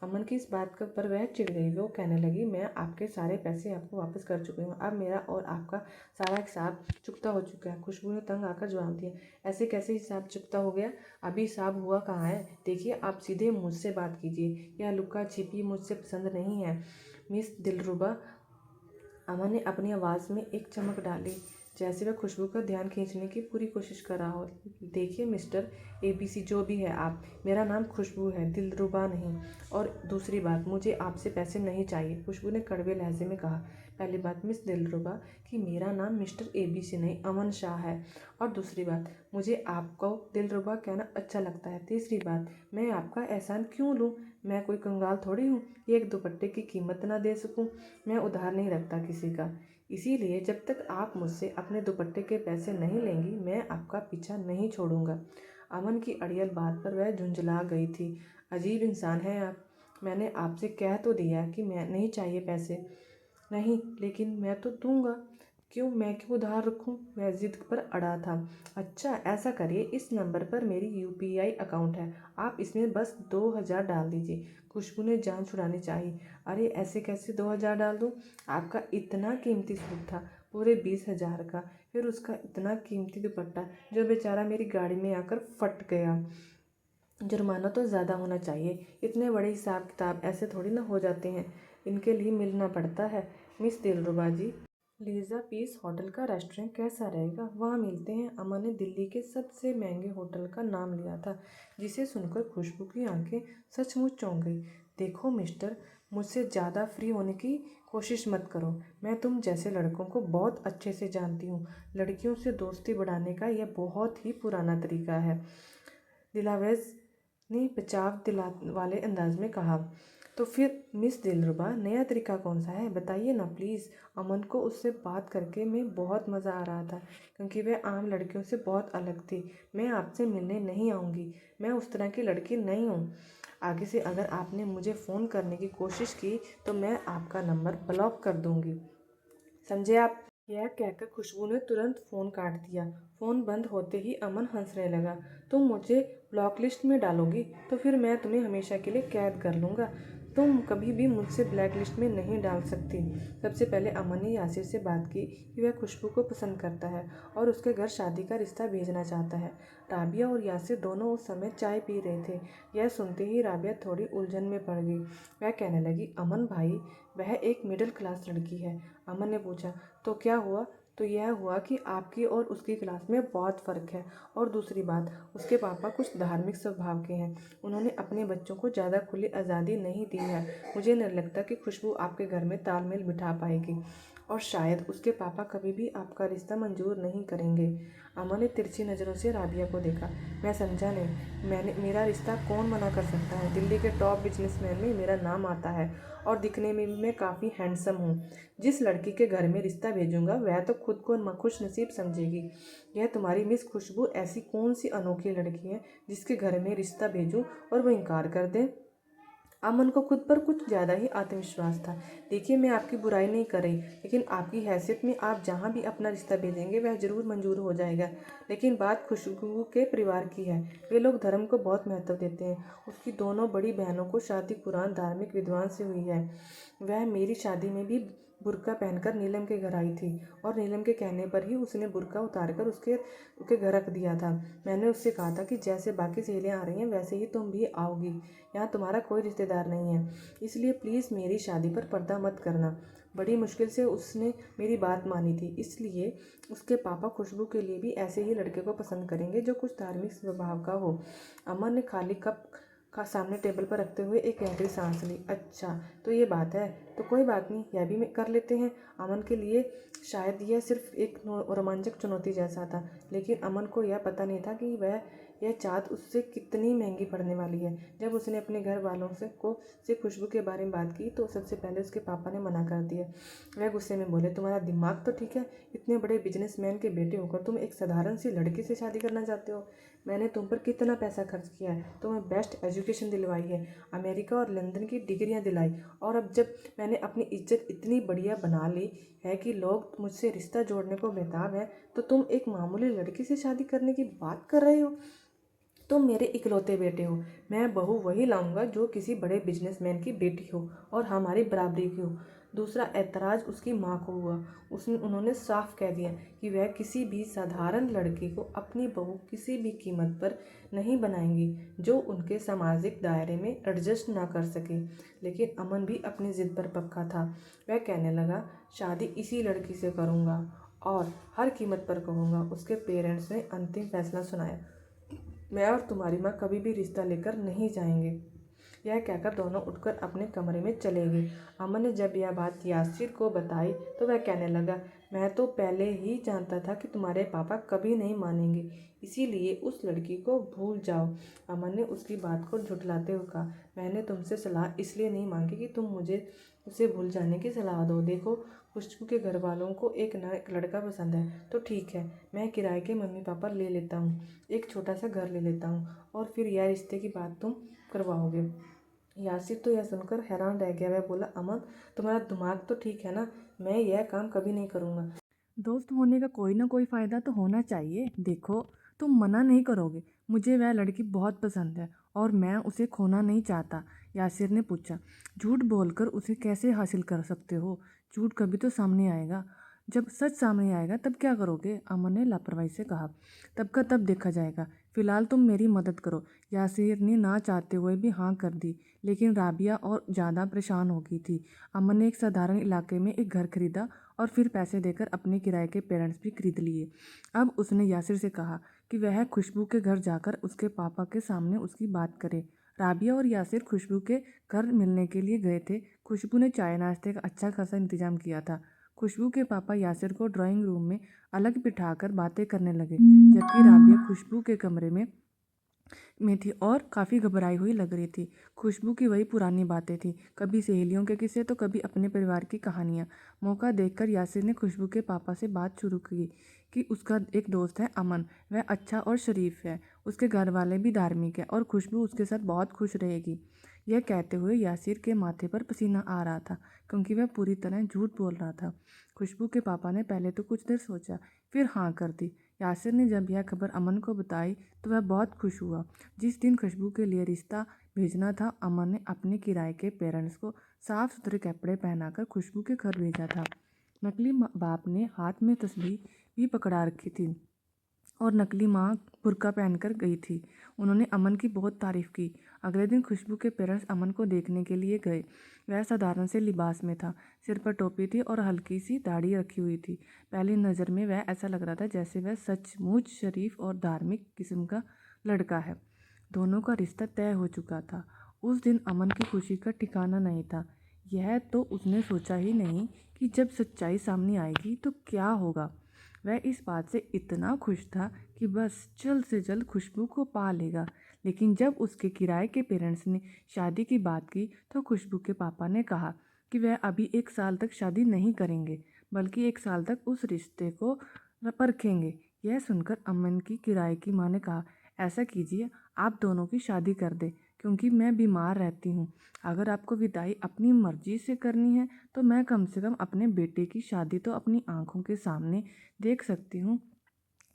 अमन की इस बात पर वह चिढ़ गई। वो कहने लगी, मैं आपके सारे पैसे आपको वापस कर चुकी हूँ। अब मेरा और आपका सारा हिसाब चुकता हो चुका है। खुशबू ने तंग आकर जवाब दिया, ऐसे कैसे हिसाब चुकता हो गया? अभी हिसाब हुआ कहाँ है? देखिए, आप सीधे मुझसे बात कीजिए। यह लुक्का छिपी मुझसे पसंद नहीं है मिस दिलरुबा। अमन ने अपनी आवाज़ में एक चमक डाली, जैसे वह खुशबू का ध्यान खींचने की पूरी कोशिश कर रहा हो। देखिए मिस्टर ABC, जो भी है आप, मेरा नाम खुशबू है, दिलरुबा नहीं। और दूसरी बात, मुझे आपसे पैसे नहीं चाहिए। खुशबू ने कड़वे लहजे में कहा, पहली बात मिस दिलरुबा कि मेरा नाम मिस्टर ABC नहीं, अमन शाह है। और दूसरी बात, मुझे आपको दिलरुबा कहना अच्छा लगता है। तीसरी बात, मैं आपका एहसान क्यों लूँ? मैं कोई कंगाल थोड़ी हूँ एक दुपट्टे की कीमत ना दे सकूँ। मैं उधार नहीं रखता किसी का। इसीलिए जब तक आप मुझसे अपने दुपट्टे के पैसे नहीं लेंगी, मैं आपका पीछा नहीं छोड़ूंगा। अमन की अड़ियल बात पर वह झुंझला गई थी। अजीब इंसान है आप। मैंने आपसे कह तो दिया कि मैं नहीं चाहिए पैसे। नहीं, लेकिन मैं तो दूंगा। क्यों, मैं क्यों उधार रखूं? वह जिद पर अड़ा था। अच्छा, ऐसा करिए, इस नंबर पर मेरी UPI अकाउंट है, आप इसमें बस 2000 डाल दीजिए। खुशबू ने जान छुड़ानी चाहिए। अरे, ऐसे कैसे 2000 डाल दूं? आपका इतना कीमती सूट था, पूरे 20,000 का। फिर उसका इतना कीमती दुपट्टा जो बेचारा मेरी गाड़ी में आकर फट गया। जुर्माना तो ज़्यादा होना चाहिए। इतने बड़े हिसाब किताब ऐसे थोड़ी ना हो जाते हैं, इनके लिए मिलना पड़ता है। मिस दिलरुबा जी, लीज़ा पीस होटल का रेस्टोरेंट कैसा रहेगा? वहाँ मिलते हैं। अमन ने दिल्ली के सबसे महंगे होटल का नाम लिया था, जिसे सुनकर खुशबू की आंखें सचमुच चौंक गई। देखो मिस्टर, मुझसे ज़्यादा फ्री होने की कोशिश मत करो। मैं तुम जैसे लड़कों को बहुत अच्छे से जानती हूँ। लड़कियों से दोस्ती बढ़ाने का यह बहुत ही पुराना तरीका है, दिलावेज ने बचाव दिला वाले अंदाज में कहा। तो फिर मिस दिलरुबा, नया तरीका कौन सा है? बताइए ना प्लीज़। अमन को उससे बात करके में बहुत मज़ा आ रहा था, क्योंकि वह आम लड़कियों से बहुत अलग थी। मैं आपसे मिलने नहीं आऊँगी, मैं उस तरह की लड़की नहीं हूँ। आगे से अगर आपने मुझे फ़ोन करने की कोशिश की तो मैं आपका नंबर ब्लॉक कर दूँगी, समझे आप? यह कहकर खुशबू ने तुरंत फ़ोन काट दिया। फ़ोन बंद होते ही अमन हंसने लगा। तुम मुझे ब्लॉक लिस्ट में डालोगी तो फिर मैं तुम्हें हमेशा के लिए कैद कर लूँगा। तुम कभी भी मुझसे ब्लैक लिस्ट में नहीं डाल सकती। सबसे पहले अमन ने यासिर से बात की कि वह खुशबू को पसंद करता है और उसके घर शादी का रिश्ता भेजना चाहता है। राबिया और यासिर दोनों उस समय चाय पी रहे थे। यह सुनते ही राबिया थोड़ी उलझन में पड़ गई। वह कहने लगी, अमन भाई, वह एक मिडिल क्लास लड़की है। अमन ने पूछा, तो क्या हुआ? तो यह हुआ कि आपकी और उसकी क्लास में बहुत फ़र्क है, और दूसरी बात, उसके पापा कुछ धार्मिक स्वभाव के हैं। उन्होंने अपने बच्चों को ज़्यादा खुली आज़ादी नहीं दी है। मुझे नहीं लगता कि खुशबू आपके घर में तालमेल बिठा पाएगी, और शायद उसके पापा कभी भी आपका रिश्ता मंजूर नहीं करेंगे। अमन ने तिरछी नज़रों से राबिया को देखा। मैं समझा नहीं। मेरा रिश्ता कौन मना कर सकता है? दिल्ली के टॉप बिजनेसमैन में मेरा नाम आता है, और दिखने में भी मैं काफ़ी हैंडसम हूँ। जिस लड़की के घर में रिश्ता भेजूंगा वह तो खुद को खुश नसीब समझेगी। यह तुम्हारी मिस खुशबू ऐसी कौन सी अनोखी लड़की है जिसके घर में रिश्ता भेजूं और वह इनकार कर दे? अमन को खुद पर कुछ ज़्यादा ही आत्मविश्वास था। देखिए, मैं आपकी बुराई नहीं कर रही, लेकिन आपकी हैसियत में आप जहाँ भी अपना रिश्ता भेजेंगे वह ज़रूर मंजूर हो जाएगा। लेकिन बात खुशबू के परिवार की है। वे लोग धर्म को बहुत महत्व देते हैं। उसकी दोनों बड़ी बहनों को शादी कुरान धार्मिक विद्वान से हुई है। वह मेरी शादी में भी बुर्का पहनकर नीलम के घर आई थी, और नीलम के कहने पर ही उसने बुर्का उतारकर उसके घर रख दिया था। मैंने उससे कहा था कि जैसे बाकी सहेलियाँ आ रही हैं वैसे ही तुम भी आओगी। यहाँ तुम्हारा कोई रिश्तेदार नहीं है, इसलिए प्लीज़ मेरी शादी पर पर्दा मत करना। बड़ी मुश्किल से उसने मेरी बात मानी थी, इसलिए उसके पापा खुशबू के लिए भी ऐसे ही लड़के को पसंद करेंगे जो कुछ धार्मिक स्वभाव का हो। अमन ने खाली कप का सामने टेबल पर रखते हुए एक गहरी सांस ली। अच्छा, तो ये बात है, तो कोई बात नहीं, यह भी कर लेते हैं। अमन के लिए शायद यह सिर्फ एक रोमांचक चुनौती जैसा था, लेकिन अमन को यह पता नहीं था कि यह चाहत उससे कितनी महंगी पड़ने वाली है। जब उसने अपने घर वालों से खुशबू के बारे में बात की तो सबसे पहले उसके पापा ने मना कर दिया। वह गुस्से में बोले, तुम्हारा दिमाग तो ठीक है? इतने बड़े बिजनेसमैन के बेटे होकर तुम एक साधारण सी लड़की से शादी करना चाहते हो? मैंने तुम पर कितना पैसा खर्च किया है, तुम्हें बेस्ट एजुकेशन दिलवाई है, अमेरिका और लंदन की डिग्रियां दिलाई, और अब जब मैंने अपनी इज्जत इतनी बढ़िया बना ली है कि लोग मुझसे रिश्ता जोड़ने को बेताब है, तो तुम एक मामूली लड़की से शादी करने की बात कर रहे हो? तुम मेरे इकलौते बेटे हो। मैं बहू वही लाऊंगा जो किसी बड़े बिजनेसमैन की बेटी हो और हमारी बराबरी की हो। दूसरा एतराज़ उसकी माँ को हुआ। उन्होंने साफ कह दिया कि वह किसी भी साधारण लड़की को अपनी बहू किसी भी कीमत पर नहीं बनाएंगी जो उनके सामाजिक दायरे में एडजस्ट ना कर सके। लेकिन अमन भी अपनी ज़िद पर पक्का था। वह कहने लगा, शादी इसी लड़की से करूँगा और हर कीमत पर कहूँगा। उसके पेरेंट्स ने अंतिम फैसला सुनाया, मैं और तुम्हारी माँ कभी भी रिश्ता लेकर नहीं जाएंगे। यह कहकर दोनों उठकर अपने कमरे में चले गए। अमन ने जब यह बात यासिर को बताई तो वह कहने लगा, मैं तो पहले ही जानता था कि तुम्हारे पापा कभी नहीं मानेंगे, इसीलिए उस लड़की को भूल जाओ। अमन ने उसकी बात को झुठलाते हुए कहा, मैंने तुमसे सलाह इसलिए नहीं मांगी कि तुम मुझे उसे भूल जाने की सलाह दो। देखो, खुशबू के घर वालों को एक नया लड़का पसंद है तो ठीक है, मैं किराए के मम्मी पापा ले लेता हूँ, एक छोटा सा घर ले लेता हूँ, और फिर यह रिश्ते की बात तुम करवाओगे। यासिर तो यह सुनकर हैरान रह गया। वह बोला, अमन, तुम्हारा दिमाग तो ठीक है ना? मैं यह काम कभी नहीं करूँगा। दोस्त होने का कोई ना कोई फ़ायदा तो होना चाहिए। देखो, तुम मना नहीं करोगे। मुझे वह लड़की बहुत पसंद है और मैं उसे खोना नहीं चाहता। यासिर ने पूछा, झूठ बोलकर उसे कैसे हासिल कर सकते हो? झूठ कभी तो सामने आएगा। जब सच सामने आएगा तब क्या करोगे? अमन ने लापरवाही से कहा, तब का तब देखा जाएगा। फिलहाल तुम मेरी मदद करो। यासिर ने ना चाहते हुए भी हाँ कर दी, लेकिन राबिया और ज़्यादा परेशान हो गई थी। अमन ने एक साधारण इलाके में एक घर खरीदा और फिर पैसे देकर अपने किराए के पेरेंट्स भी खरीद लिए। अब उसने यासिर से कहा कि वह खुशबू के घर जाकर उसके पापा के सामने उसकी बात करे। राबिया और यासिर खुशबू के घर मिलने के लिए गए थे। खुशबू ने चाय नाश्ते का अच्छा खासा इंतजाम किया था। खुशबू के पापा यासिर को ड्राइंग रूम में अलग बिठाकर बातें करने लगे, जबकि राबिया खुशबू के कमरे में थी और काफ़ी घबराई हुई लग रही थी। खुशबू की वही पुरानी बातें थी, कभी सहेलियों के किस्से तो कभी अपने परिवार की कहानियाँ। मौका देखकर यासिर ने खुशबू के पापा से बात शुरू की कि उसका एक दोस्त है अमन, वह अच्छा और शरीफ है, उसके घर वाले भी धार्मिक है और खुशबू उसके साथ बहुत खुश रहेगी। यह कहते हुए यासिर के माथे पर पसीना आ रहा था, क्योंकि वह पूरी तरह झूठ बोल रहा था। खुशबू के पापा ने पहले तो कुछ देर सोचा, फिर हाँ कर दी। यासिर ने जब यह खबर अमन को बताई तो वह बहुत खुश हुआ। जिस दिन खुशबू के लिए रिश्ता भेजना था। अमन ने अपने किराए के पेरेंट्स को साफ सुथरे कपड़े पहनाकर खुशबू के घर भेजा था। नकली बाप ने हाथ में तस्बीह भी पकड़ा रखी थी और नकली माँ बुर्का पहनकर गई थी। उन्होंने अमन की बहुत तारीफ की। अगले दिन खुशबू के पेरेंट्स अमन को देखने के लिए गए। वह साधारण से लिबास में था, सिर पर टोपी थी और हल्की सी दाढ़ी रखी हुई थी। पहली नज़र में वह ऐसा लग रहा था जैसे वह सचमुच शरीफ और धार्मिक किस्म का लड़का है। दोनों का रिश्ता तय हो चुका था। उस दिन अमन की खुशी का ठिकाना नहीं था। यह तो उसने सोचा ही नहीं कि जब सच्चाई सामने आएगी तो क्या होगा। वह इस बात से इतना खुश था कि बस जल्द से जल्द खुशबू को पा लेगा। लेकिन जब उसके किराए के पेरेंट्स ने शादी की बात की तो खुशबू के पापा ने कहा कि वह अभी 1 साल तक शादी नहीं करेंगे, बल्कि 1 साल तक उस रिश्ते को परखेंगे। यह सुनकर अमन की किराए की माँ ने कहा, ऐसा कीजिए, आप दोनों की शादी कर दे, क्योंकि मैं बीमार रहती हूँ। अगर आपको विदाई अपनी मर्जी से करनी है तो मैं कम से कम अपने बेटे की शादी तो अपनी आंखों के सामने देख सकती हूँ।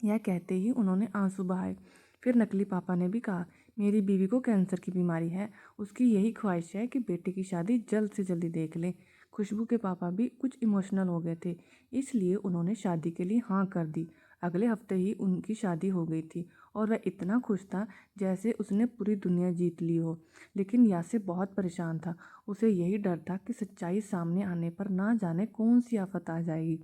यह कहते ही उन्होंने आंसू बहाए। फिर नकली पापा ने भी कहा, मेरी बीवी को कैंसर की बीमारी है, उसकी यही ख्वाहिश है कि बेटे की शादी जल्द से जल्दी देख लें। खुशबू के पापा भी कुछ इमोशनल हो गए थे, इसलिए उन्होंने शादी के लिए हाँ कर दी। अगले हफ्ते ही उनकी शादी हो गई थी और वह इतना खुश था जैसे उसने पूरी दुनिया जीत ली हो। लेकिन यासिर बहुत परेशान था। उसे यही डर था कि सच्चाई सामने आने पर ना जाने कौन सी आफत आ जाएगी।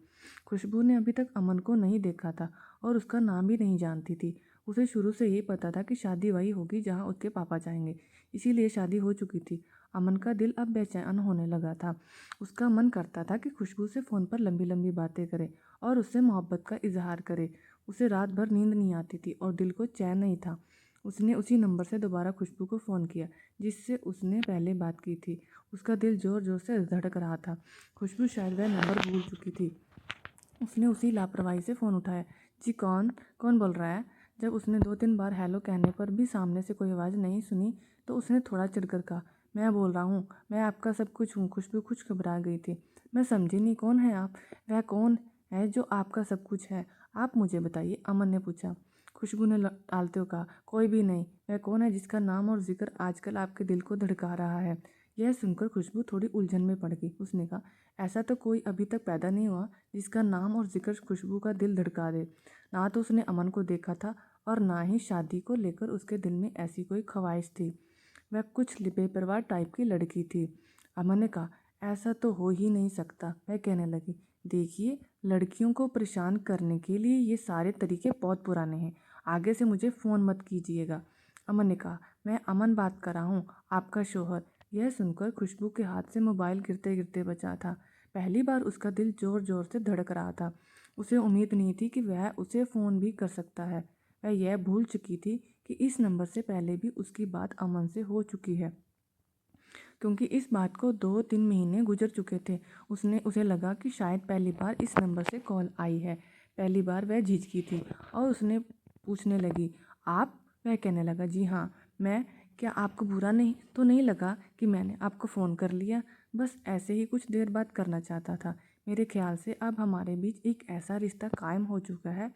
खुशबू ने अभी तक अमन को नहीं देखा था और उसका नाम भी नहीं जानती थी। उसे शुरू से यही पता था कि शादी वही होगी जहाँ उसके पापा जाएंगे, इसीलिए शादी हो चुकी थी। अमन का दिल अब बेचैन होने लगा था। उसका मन करता था कि खुशबू से फ़ोन पर लंबी लंबी बातें करे और उससे मोहब्बत का इजहार करे। उसे रात भर नींद नहीं आती थी और दिल को चैन नहीं था। उसने उसी नंबर से दोबारा खुशबू को फ़ोन किया जिससे उसने पहले बात की थी। उसका दिल ज़ोर ज़ोर से धड़क रहा था। खुशबू शायद वह नंबर भूल चुकी थी। उसने उसी लापरवाही से फ़ोन उठाया। जी कौन कौन बोल रहा है? जब उसने 2-3 बार हेलो कहने पर भी सामने से कोई आवाज़ नहीं सुनी तो उसने थोड़ा चिढ़कर कहा, मैं बोल रहा हूँ, मैं आपका सब कुछ हूँ। खुशबू कुछ घबरा गई थी। मैं समझी नहीं, कौन है आप? वह कौन है जो आपका सब कुछ है? आप मुझे बताइए, अमन ने पूछा। खुशबू ने टालते हुए कहा, कोई भी नहीं। वह कौन है जिसका नाम और जिक्र आजकल आपके दिल को धड़का रहा है? यह सुनकर खुशबू थोड़ी उलझन में पड़ गई। उसने कहा, ऐसा तो कोई अभी तक पैदा नहीं हुआ जिसका नाम और जिक्र खुशबू का दिल धड़का दे। ना तो उसने अमन को देखा था और ना ही शादी को लेकर उसके दिल में ऐसी कोई ख्वाहिश थी। वह कुछ बेपरवाह टाइप की लड़की थी। अमन ने कहा, ऐसा तो हो ही नहीं सकता। वह कहने लगी, देखिए, लड़कियों को परेशान करने के लिए ये सारे तरीके बहुत पुराने हैं। आगे से मुझे फ़ोन मत कीजिएगा। अमन ने कहा, मैं अमन बात कर रहा हूँ, आपका शोहर। यह सुनकर खुशबू के हाथ से मोबाइल गिरते गिरते बचा था। पहली बार उसका दिल ज़ोर ज़ोर से धड़क रहा था। उसे उम्मीद नहीं थी कि वह उसे फ़ोन भी कर सकता है। वह यह भूल चुकी थी कि इस नंबर से पहले भी उसकी बात अमन से हो चुकी है, क्योंकि इस बात को 2-3 महीने गुजर चुके थे। उसे लगा कि शायद पहली बार इस नंबर से कॉल आई है। पहली बार वह झिझकी थी और उसने पूछने लगी, आप? वह कहने लगा, जी हाँ, मैं। क्या आपको बुरा नहीं लगा कि मैंने आपको फ़ोन कर लिया? बस ऐसे ही कुछ देर बात करना चाहता था। मेरे ख्याल से अब हमारे बीच एक ऐसा रिश्ता कायम हो चुका है।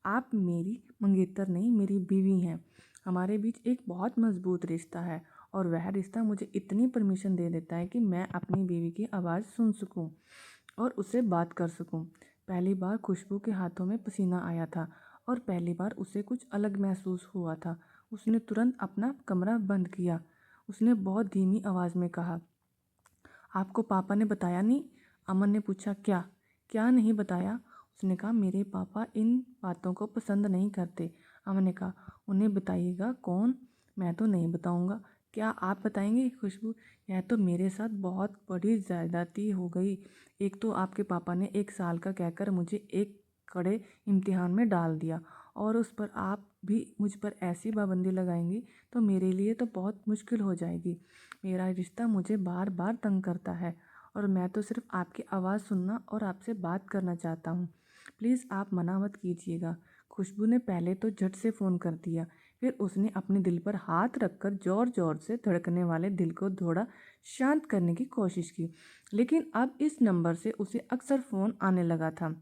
आप मेरी मंगेतर नहीं, मेरी बीवी हैं। हमारे बीच एक बहुत मजबूत रिश्ता है और वह रिश्ता मुझे इतनी परमिशन दे देता है कि मैं अपनी बीवी की आवाज़ सुन सकूं और उससे बात कर सकूं। पहली बार खुशबू के हाथों में पसीना आया था और पहली बार उसे कुछ अलग महसूस हुआ था। उसने तुरंत अपना कमरा बंद किया। उसने बहुत धीमी आवाज़ में कहा, आपको पापा ने बताया नहीं? अमन ने पूछा, क्या? क्या नहीं बताया? उसने कहा, मेरे पापा इन बातों को पसंद नहीं करते। अमन ने कहा, उन्हें बताइएगा। कौन? मैं तो नहीं बताऊंगा। क्या आप बताएंगे? खुशबू, यह तो मेरे साथ बहुत बड़ी ज़्यादती हो गई। एक तो आपके पापा ने 1 साल का कहकर मुझे एक कड़े इम्तिहान में डाल दिया और उस पर आप भी मुझ पर ऐसी पाबंदी लगाएंगी तो मेरे लिए तो बहुत मुश्किल हो जाएगी। मेरा रिश्ता मुझे बार बार तंग करता है और मैं तो सिर्फ आपकी आवाज़ सुनना और आपसे बात करना चाहता हूँ। प्लीज़ आप मना मत कीजिएगा। खुशबू ने पहले तो झट से फ़ोन कर दिया, फिर उसने अपने दिल पर हाथ रखकर ज़ोर ज़ोर से धड़कने वाले दिल को थोड़ा शांत करने की कोशिश की। लेकिन अब इस नंबर से उसे अक्सर फ़ोन आने लगा था।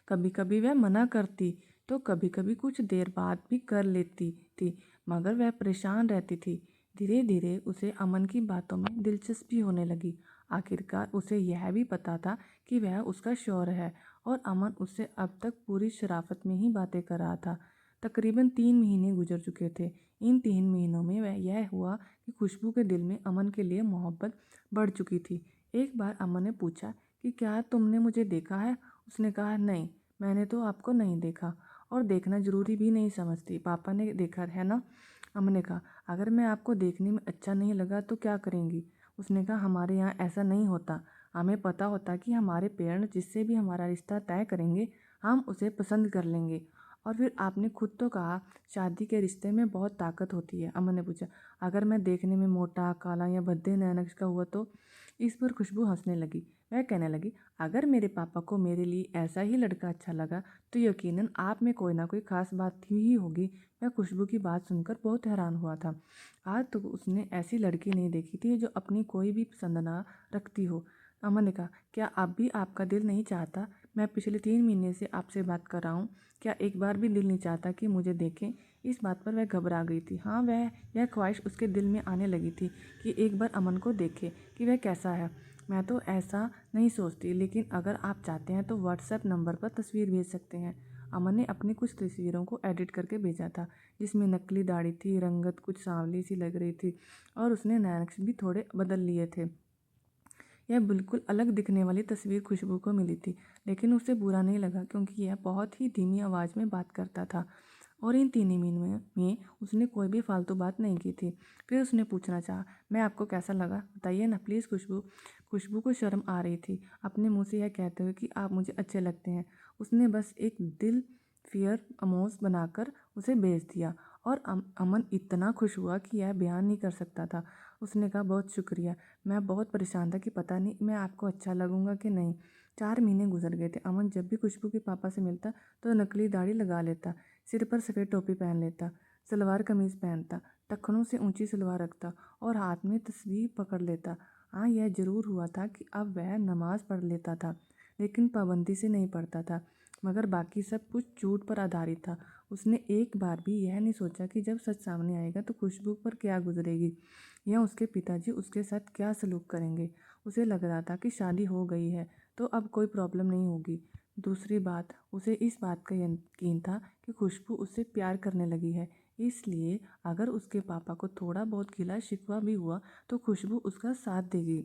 कभी कभी वह मना करती तो कभी कभी कुछ देर बाद भी कर लेती थी, मगर वह परेशान रहती थी। धीरे धीरे उसे अमन की बातों में दिलचस्पी होने लगी। आखिरकार उसे यह भी पता था कि वह उसका शौहर है और अमन उससे अब तक पूरी शराफत में ही बातें कर रहा था। तकरीबन 3 महीने गुजर चुके थे। इन 3 महीनों में वह यह हुआ कि खुशबू के दिल में अमन के लिए मोहब्बत बढ़ चुकी थी। एक बार अमन ने पूछा कि क्या तुमने मुझे देखा है? उसने कहा, नहीं, मैंने तो आपको नहीं देखा और देखना जरूरी भी नहीं समझती, पापा ने देखा है ना। अमन ने कहा, अगर मैं आपको देखने में अच्छा नहीं लगा तो क्या करेंगी? उसने कहा, हमारे यहाँ ऐसा नहीं होता। हमें पता होता कि हमारे पेरेंट्स जिससे भी हमारा रिश्ता तय करेंगे हम उसे पसंद कर लेंगे। और फिर आपने खुद तो कहा शादी के रिश्ते में बहुत ताकत होती है। अमन ने पूछा, अगर मैं देखने में मोटा, काला या भद्दे नैनक्स का हुआ तो? इस पर खुशबू हंसने लगी। वह कहने लगी, अगर मेरे पापा को मेरे लिए ऐसा ही लड़का अच्छा लगा तो यकीनन आप में कोई ना कोई खास बात थी ही होगी। मैं खुशबू की बात सुनकर बहुत हैरान हुआ था। आज तो उसने ऐसी लड़की नहीं देखी थी जो अपनी कोई भी पसंद ना रखती हो। अमन ने कहा, क्या अब भी आपका दिल नहीं चाहता? मैं पिछले 3 महीने से आपसे बात कर रहा हूँ, क्या एक बार भी दिल नहीं चाहता कि मुझे देखें? इस बात पर वह घबरा गई थी। हाँ, वह यह ख्वाहिश उसके दिल में आने लगी थी कि एक बार अमन को देखे कि वह कैसा है। मैं तो ऐसा नहीं सोचती, लेकिन अगर आप चाहते हैं तो व्हाट्सएप नंबर पर तस्वीर भेज सकते हैं। अमन ने अपनी कुछ तस्वीरों को एडिट करके भेजा था, जिसमें नकली दाढ़ी थी, रंगत कुछ सांवली सी लग रही थी और उसने नैनक्स भी थोड़े बदल लिए थे। यह बिल्कुल अलग दिखने वाली तस्वीर खुशबू को मिली थी, लेकिन उसे बुरा नहीं लगा क्योंकि यह बहुत ही धीमी आवाज़ में बात करता था और इन 3 महीनों में उसने कोई भी फालतू बात नहीं की थी। फिर उसने पूछना चाहा, मैं आपको कैसा लगा बताइए ना प्लीज़ खुशबू। खुशबू को शर्म आ रही थी अपने मुंह से यह कहते हुए कि आप मुझे अच्छे लगते हैं। उसने बस एक दिल फियर अमोज बनाकर उसे भेज दिया और अमन इतना खुश हुआ कि यह बयान नहीं कर सकता था। उसने कहा, बहुत शुक्रिया, मैं बहुत परेशान था कि पता नहीं मैं आपको अच्छा लगूंगा कि नहीं। 4 महीने गुजर गए थे। अमन जब भी खुशबू के पापा से मिलता तो नकली दाढ़ी लगा लेता, सिर पर सफ़ेद टोपी पहन लेता, सलवार कमीज़ पहनता, टखनों से ऊंची सलवार रखता और हाथ में तस्वीर पकड़ लेता। हाँ, यह ज़रूर हुआ था कि अब वह नमाज़ पढ़ लेता था, लेकिन पाबंदी से नहीं पढ़ता था, मगर बाकी सब कुछ झूठ पर आधारित था। उसने एक बार भी यह नहीं सोचा कि जब सच सामने आएगा तो खुशबू पर क्या गुजरेगी या उसके पिताजी उसके साथ क्या सलूक करेंगे। उसे लग रहा था कि शादी हो गई है तो अब कोई प्रॉब्लम नहीं होगी। दूसरी बात, उसे इस बात का यकीन था कि खुशबू उससे प्यार करने लगी है, इसलिए अगर उसके पापा को थोड़ा बहुत गिला शिकवा भी हुआ तो खुशबू उसका साथ देगी।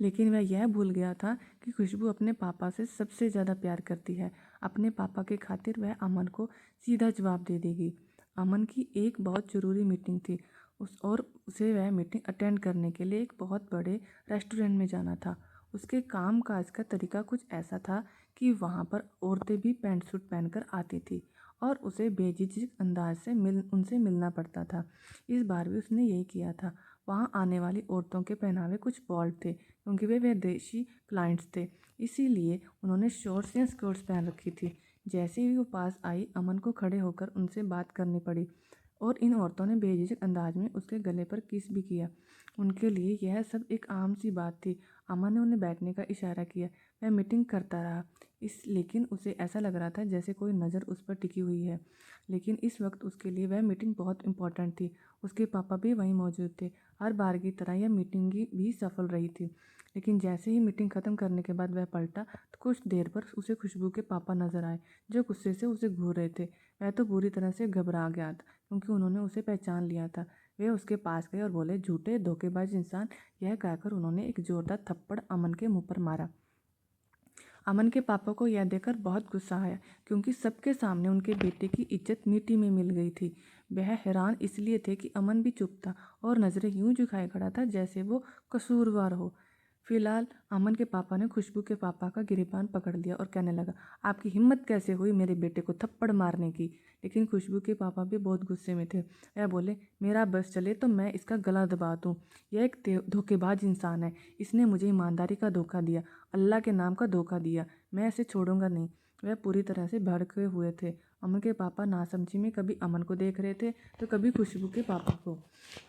लेकिन वह यह भूल गया था कि खुशबू अपने पापा से सबसे ज़्यादा प्यार करती है। अपने पापा के खातिर वह अमन को सीधा जवाब दे देगी। अमन की एक बहुत ज़रूरी मीटिंग थी उसे वह मीटिंग अटेंड करने के लिए एक बहुत बड़े रेस्टोरेंट में जाना था। उसके काम काज का तरीका कुछ ऐसा था कि वहाँ पर औरतें भी पैंट सूट पहनकर आती थी और उसे बेझिझक अंदाज से उनसे मिलना पड़ता था। इस बार भी उसने यही किया था। वहाँ आने वाली औरतों के पहनावे कुछ बोल्ड थे क्योंकि वे विदेशी क्लाइंट्स थे, इसीलिए उन्होंने शॉर्ट्स या स्कर्ट्स पहन रखी थी। जैसे ही वो पास आई अमन को खड़े होकर उनसे बात करनी पड़ी और इन औरतों ने बेझिझक अंदाज में उसके गले पर किस भी किया। उनके लिए यह सब एक आम सी बात थी। अमन ने उन्हें बैठने का इशारा किया। वह मीटिंग करता रहा लेकिन उसे ऐसा लग रहा था जैसे कोई नज़र उस पर टिकी हुई है। लेकिन इस वक्त उसके लिए वह मीटिंग बहुत इंपॉर्टेंट थी। उसके पापा भी वहीं मौजूद थे। हर बार की तरह यह मीटिंग भी सफल रही थी। लेकिन जैसे ही मीटिंग ख़त्म करने के बाद वह पलटा तो कुछ देर पर उसे खुशबू के पापा नजर आए, जो गुस्से से उसे घूर रहे थे। वह तो बुरी तरह से घबरा गया था क्योंकि उन्होंने उसे पहचान लिया था। वे उसके पास गए और बोले, झूठे धोखेबाज इंसान। यह कहकर उन्होंने एक जोरदार थप्पड़ अमन के मुंह पर मारा। अमन के पापा को यह देखकर बहुत गुस्सा आया क्योंकि सबके सामने उनके बेटे की इज्जत मिट्टी में मिल गई थी। वह हैरान इसलिए थे कि अमन भी चुप था और नज़रें यूं झुकाए खड़ा था जैसे वो कसूरवार हो। फिलहाल अमन के पापा ने खुशबू के पापा का गिरेबान पकड़ लिया और कहने लगा, आपकी हिम्मत कैसे हुई मेरे बेटे को थप्पड़ मारने की? लेकिन खुशबू के पापा भी बहुत गुस्से में थे। वह बोले, मेरा बस चले तो मैं इसका गला दबा दूँ। यह एक धोखेबाज इंसान है। इसने मुझे ईमानदारी का धोखा दिया, अल्लाह के नाम का धोखा दिया। मैं इसे छोड़ूंगा नहीं। वह पूरी तरह से भड़के हुए थे। अमन के पापा नासमझी में कभी अमन को देख रहे थे तो कभी खुशबू के पापा को।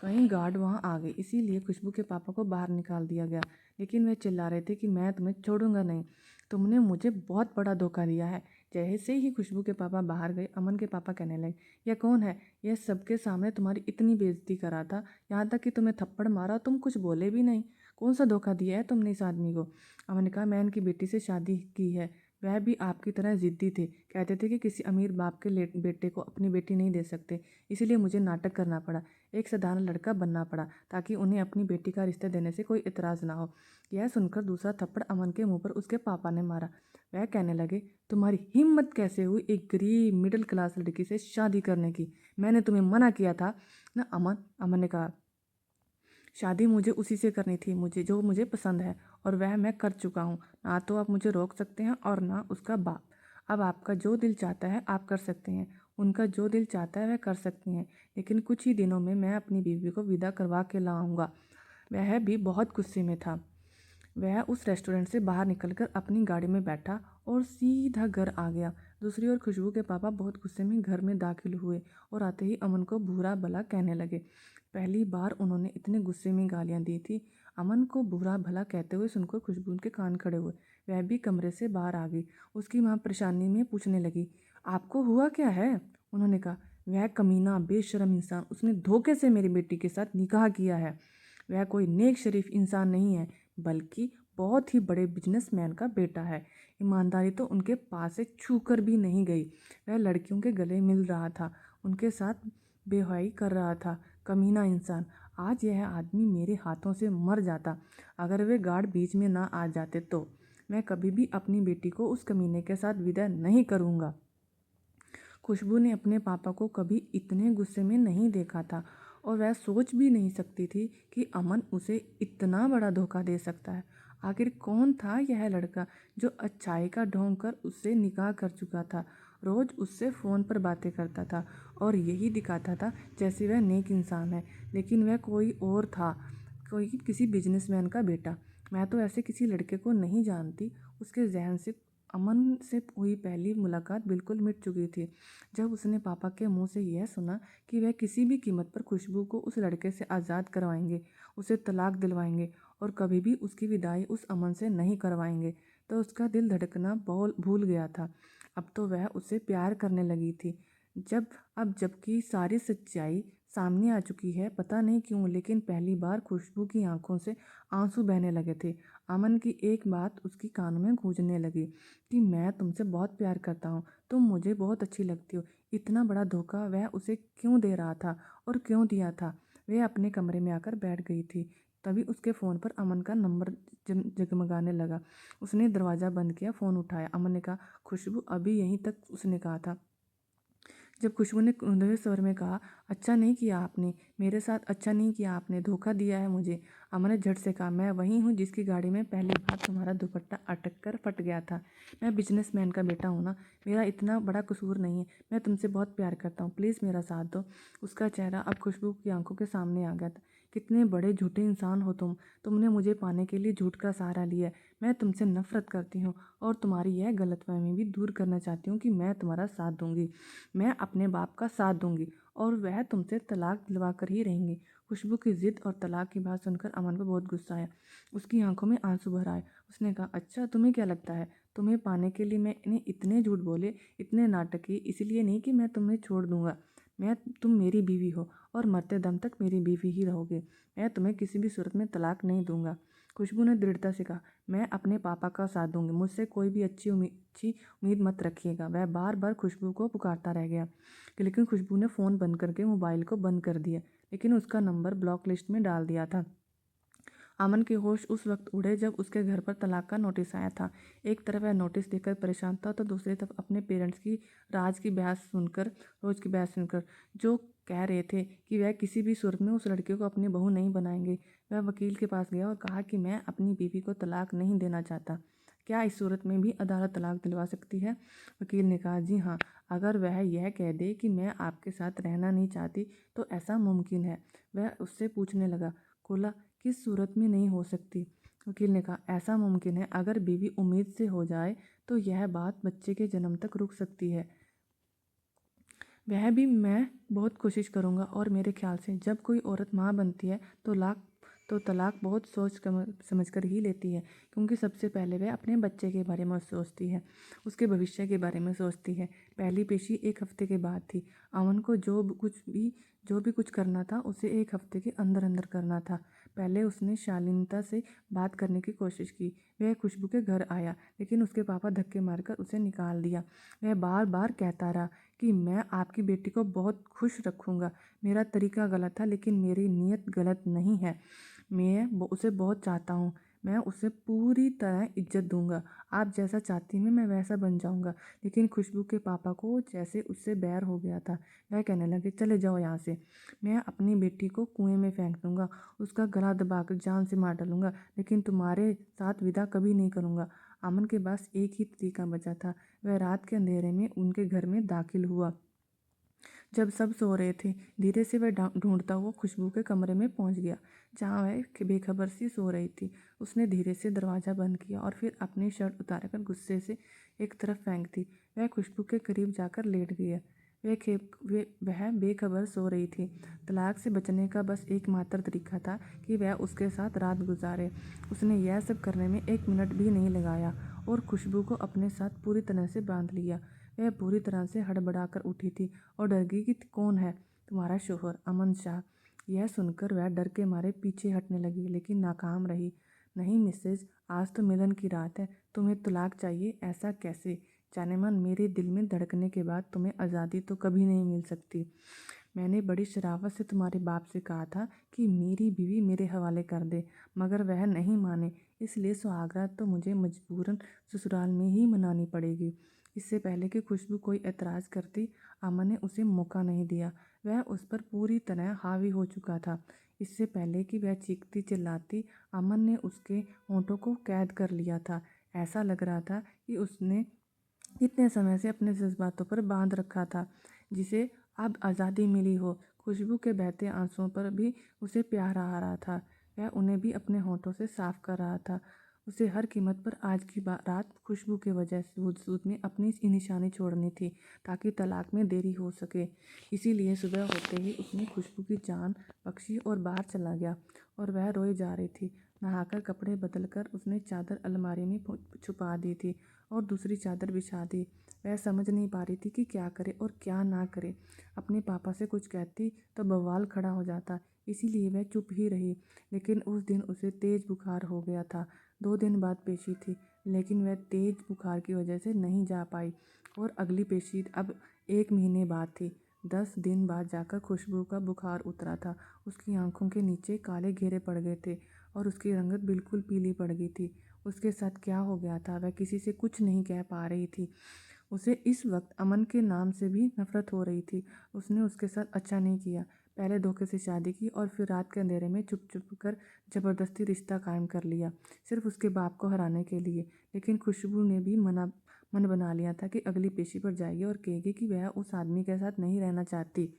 कहीं गार्ड वहां आ गए, इसीलिए खुशबू के पापा को बाहर निकाल दिया गया। लेकिन वह चिल्ला रहे थे कि मैं तुम्हें छोड़ूंगा नहीं। तुमने मुझे बहुत बड़ा धोखा दिया है। जैसे ही खुशबू के पापा बाहर गए, अमन के पापा कहने लगे, यह कौन है? यह सबके सामने तुम्हारी इतनी बेइज्जती करा था, यहाँ तक कि तुम्हें थप्पड़ मारा, तुम कुछ बोले भी नहीं। कौन सा धोखा दिया है तुमने इस आदमी को? अमन ने कहा, मैं इनकी बेटी से शादी की है। वह भी आपकी तरह ज़िद्दी थे, कहते थे कि किसी अमीर बाप के बेटे को अपनी बेटी नहीं दे सकते, इसीलिए मुझे नाटक करना पड़ा, एक साधारण लड़का बनना पड़ा, ताकि उन्हें अपनी बेटी का रिश्ता देने से कोई इतराज़ ना हो। यह सुनकर दूसरा थप्पड़ अमन के मुंह पर उसके पापा ने मारा। वह कहने लगे, तुम्हारी हिम्मत कैसे हुई एक गरीब मिडिल क्लास लड़की से शादी करने की? मैंने तुम्हें मना किया था ना। अमन ने कहा, शादी मुझे उसी से करनी थी मुझे जो मुझे पसंद है, और वह मैं कर चुका हूँ। ना तो आप मुझे रोक सकते हैं और ना उसका बाप। अब आपका जो दिल चाहता है आप कर सकते हैं, उनका जो दिल चाहता है वह कर सकते हैं, लेकिन कुछ ही दिनों में मैं अपनी बीवी को विदा करवा के लाऊंगा। वह भी बहुत गुस्से में था। वह उस रेस्टोरेंट से बाहर निकलकर अपनी गाड़ी में बैठा और सीधा घर आ गया। दूसरी ओर खुशबू के पापा बहुत गुस्से में घर में दाखिल हुए और आते ही अमन को बुरा भला कहने लगे। पहली बार उन्होंने इतने गुस्से में गालियां दी थी। अमन को बुरा भला कहते हुए सुनकर खुशबू के कान खड़े हुए। वह भी कमरे से बाहर आ गई। उसकी माँ परेशानी में पूछने लगी, आपको हुआ क्या है? उन्होंने कहा, वह कमीना बेशरम इंसान, उसने धोखे से मेरी बेटी के साथ निकाह किया है। वह कोई नेक शरीफ इंसान नहीं है, बल्कि बहुत ही बड़े बिजनेसमैन का बेटा है। ईमानदारी तो उनके पास से छू कर भी नहीं गई। वह लड़कियों के गले मिल रहा था, उनके साथ बेहयाई कर रहा था। कमीना इंसान, आज यह आदमी मेरे हाथों से मर जाता अगर वे गार्ड बीच में ना आ जाते तो। मैं कभी भी अपनी बेटी को उस कमीने के साथ विदा नहीं करूँगा। खुशबू ने अपने पापा को कभी इतने गुस्से में नहीं देखा था, और वह सोच भी नहीं सकती थी कि अमन उसे इतना बड़ा धोखा दे सकता है। आखिर कौन था यह लड़का जो अच्छाई का ढोंग कर उससे निकाह कर चुका था, रोज़ उससे फ़ोन पर बातें करता था और यही दिखाता था जैसे वह नेक इंसान है, लेकिन वह कोई और था, कोई किसी बिजनेसमैन का बेटा। मैं तो ऐसे किसी लड़के को नहीं जानती। उसके जहन से अमन से हुई पहली मुलाकात बिल्कुल मिट चुकी थी जब उसने पापा के मुंह से यह सुना कि वह किसी भी कीमत पर खुशबू को उस लड़के से आज़ाद करवाएंगे, उसे तलाक दिलवाएंगे और कभी भी उसकी विदाई उस अमन से नहीं करवाएंगे। तो उसका दिल धड़कना भूल गया था। अब तो वह उससे प्यार करने लगी थी। जबकि सारी सच्चाई सामने आ चुकी है, पता नहीं क्यों, लेकिन पहली बार खुशबू की आंखों से आंसू बहने लगे थे। अमन की एक बात उसकी कानों में गूंजने लगी कि मैं तुमसे बहुत प्यार करता हूँ, तुम मुझे बहुत अच्छी लगती हो। इतना बड़ा धोखा वह उसे क्यों दे रहा था और क्यों दिया था? वह अपने कमरे में आकर बैठ गई थी। तभी उसके फ़ोन पर अमन का नंबर जगमगाने लगा। उसने दरवाज़ा बंद किया, फ़ोन उठाया। अमन ने कहा, खुशबू अभी यहीं तक, उसने कहा था। जब खुशबू ने कुंदे स्वर में कहा, अच्छा नहीं किया आपने मेरे साथ, अच्छा नहीं किया आपने, धोखा दिया है मुझे। अमन ने झट से कहा, मैं वही हूँ जिसकी गाड़ी में पहली बार तुम्हारा दुपट्टा अटक कर फट गया था। मैं बिजनेसमैन का बेटा हूँ ना, मेरा इतना बड़ा कसूर नहीं है। मैं तुमसे बहुत प्यार करता हूँ, प्लीज़ मेरा साथ दो। उसका चेहरा अब खुशबू की आंखों के सामने आ गया था। कितने बड़े झूठे इंसान हो तुमने मुझे पाने के लिए झूठ का सहारा लिया। मैं तुमसे नफरत करती हूँ और तुम्हारी यह गलतफहमी भी दूर करना चाहती हूँ कि मैं तुम्हारा साथ दूंगी। मैं अपने बाप का साथ दूंगी और वह तुमसे तलाक दिलवा कर ही रहेंगे। खुशबू की जिद और तलाक की बात सुनकर अमन को बहुत गुस्सा आया। उसकी आंखों में आंसू भर आए। उसने कहा, अच्छा तुम्हें क्या लगता है तुम्हें पाने के लिए मैं इन्हें इतने झूठ बोले, इतने नाटक किए? इसलिए नहीं कि मैं तुम्हें छोड़ दूंगा। तुम मेरी बीवी हो और मरते दम तक मेरी बीवी ही रहोगे। मैं तुम्हें किसी भी सूरत में तलाक नहीं दूंगा। खुशबू ने दृढ़ता से कहा, मैं अपने पापा का साथ दूंगी, मुझसे कोई भी अच्छी उम्मीद मत रखिएगा। वह बार बार खुशबू को पुकारता रह गया, लेकिन खुशबू ने फ़ोन बंद करके मोबाइल को बंद कर दिया, लेकिन उसका नंबर ब्लॉक लिस्ट में डाल दिया था। अमन के होश उस वक्त उड़े जब उसके घर पर तलाक का नोटिस आया था। एक तरफ वह नोटिस देखकर परेशान था, तो दूसरी तरफ अपने पेरेंट्स की रोज़ की बहस सुनकर, जो कह रहे थे कि वह किसी भी सूरत में उस लड़के को अपनी बहू नहीं बनाएंगे। वह वकील के पास गया और कहा कि मैं अपनी बीवी को तलाक नहीं देना चाहता। क्या इस सूरत में भी अदालत तलाक दिलवा सकती है? वकील ने कहा, जी हाँ, अगर वह यह कह दे कि मैं आपके साथ रहना नहीं चाहती तो ऐसा मुमकिन है। वह उससे पूछने लगा, खोला, किस सूरत में नहीं हो सकती? वकील ने कहा, ऐसा मुमकिन है, अगर बीवी उम्मीद से हो जाए तो यह बात बच्चे के जन्म तक रुक सकती है। वह भी मैं बहुत कोशिश करूँगा, और मेरे ख्याल से जब कोई औरत माँ बनती है तो तलाक बहुत सोच समझ कर ही लेती है, क्योंकि सबसे पहले वह अपने बच्चे के बारे में सोचती है, उसके भविष्य के बारे में सोचती है। पहली पेशी 1 हफ्ते के बाद थी। अमन को जो भी कुछ करना था उसे 1 हफ्ते के अंदर अंदर करना था। पहले उसने शालीनता से बात करने की कोशिश की। वह खुशबू के घर आया, लेकिन उसके पापा धक्के मारकर उसे निकाल दिया। वह बार बार कहता रहा कि मैं आपकी बेटी को बहुत खुश रखूँगा। मेरा तरीका गलत था, लेकिन मेरी नीयत गलत नहीं है। मैं उसे बहुत चाहता हूँ। मैं उसे पूरी तरह इज्जत दूंगा। आप जैसा चाहती हैं मैं वैसा बन जाऊंगा। लेकिन खुशबू के पापा को जैसे उससे बैर हो गया था। वह कहने लगे, चले जाओ यहाँ से। मैं अपनी बेटी को कुएं में फेंक दूंगा, उसका गला दबाकर जान से मार डालूंगा, लेकिन तुम्हारे साथ विदा कभी नहीं करूंगा। अमन के पास एक ही तरीका बचा था। वह रात के अंधेरे में उनके घर में दाखिल हुआ। जब सब सो रहे थे, धीरे से वह ढूंढता हुआ खुशबू के कमरे में पहुंच गया, जहां वह बेखबर सी सो रही थी। उसने धीरे से दरवाज़ा बंद किया और फिर अपनी शर्ट उतारकर गुस्से से एक तरफ फेंक दी। वह खुशबू के करीब जाकर लेट गया। वह बेखबर सो रही थी। तलाक से बचने का बस एकमात्र तरीका था कि वह उसके साथ रात गुजारे। उसने यह सब करने में 1 मिनट भी नहीं लगाया और खुशबू को अपने साथ पूरी तरह से बांध लिया। वह पूरी तरह से हड़बड़ाकर उठी थी और डर गई कि कौन है? तुम्हारा शोहर, अमन शाह। यह सुनकर वह डर के मारे पीछे हटने लगी, लेकिन नाकाम रही। नहीं मिसेज, आज तो मिलन की रात है। तुम्हें तलाक चाहिए? ऐसा कैसे? जानेमन, मेरे दिल में धड़कने के बाद तुम्हें आज़ादी तो कभी नहीं मिल सकती। मैंने बड़ी शराफत से तुम्हारे बाप से कहा था कि मेरी बीवी मेरे हवाले कर दे, मगर वह नहीं माने। इसलिए सुहागरात तो मुझे मजबूरन ससुराल में ही मनानी पड़ेगी। इससे पहले कि खुशबू कोई एतराज़ करती, अमन ने उसे मौका नहीं दिया। वह उस पर पूरी तरह हावी हो चुका था। इससे पहले कि वह चीखती चिल्लाती, अमन ने उसके होंठों को कैद कर लिया था। ऐसा लग रहा था कि उसने इतने समय से अपने जज्बातों पर बांध रखा था, जिसे अब आज़ादी मिली हो। खुशबू के बहते आंसुओं पर भी उसे प्यार आ रहा था। वह उन्हें भी अपने होठों से साफ कर रहा था। उसे हर कीमत पर आज की रात खुशबू के वजह से वजूद में अपनी निशानी छोड़नी थी, ताकि तलाक में देरी हो सके। इसीलिए सुबह होते ही उसने खुशबू की जान बख्शी और बाहर चला गया। और वह रोई जा रही थी। नहाकर कपड़े बदलकर उसने चादर अलमारी में छुपा दी थी और दूसरी चादर बिछा दी। वह समझ नहीं पा रही थी कि क्या करे और क्या ना करे। अपने पापा से कुछ कहती तो बवाल खड़ा हो जाता, इसीलिए वह चुप ही रही। लेकिन उस दिन उसे तेज बुखार हो गया था। 2 दिन बाद पेशी थी, लेकिन वह तेज बुखार की वजह से नहीं जा पाई और अगली पेशी अब 1 महीने बाद थी। 10 दिन बाद जाकर खुशबू का बुखार उतरा था। उसकी आंखों के नीचे काले घेरे पड़ गए थे और उसकी रंगत बिल्कुल पीली पड़ गई थी। उसके साथ क्या हो गया था वह किसी से कुछ नहीं कह पा रही थी। उसे इस वक्त अमन के नाम से भी नफरत हो रही थी। उसने उसके साथ अच्छा नहीं किया। पहले धोखे से शादी की और फिर रात के अंधेरे में चुप चुप कर ज़बरदस्ती रिश्ता कायम कर लिया, सिर्फ उसके बाप को हराने के लिए। लेकिन खुशबू ने भी मन बना लिया था कि अगली पेशी पर जाएगी और कहेगी कि वह उस आदमी के साथ नहीं रहना चाहती।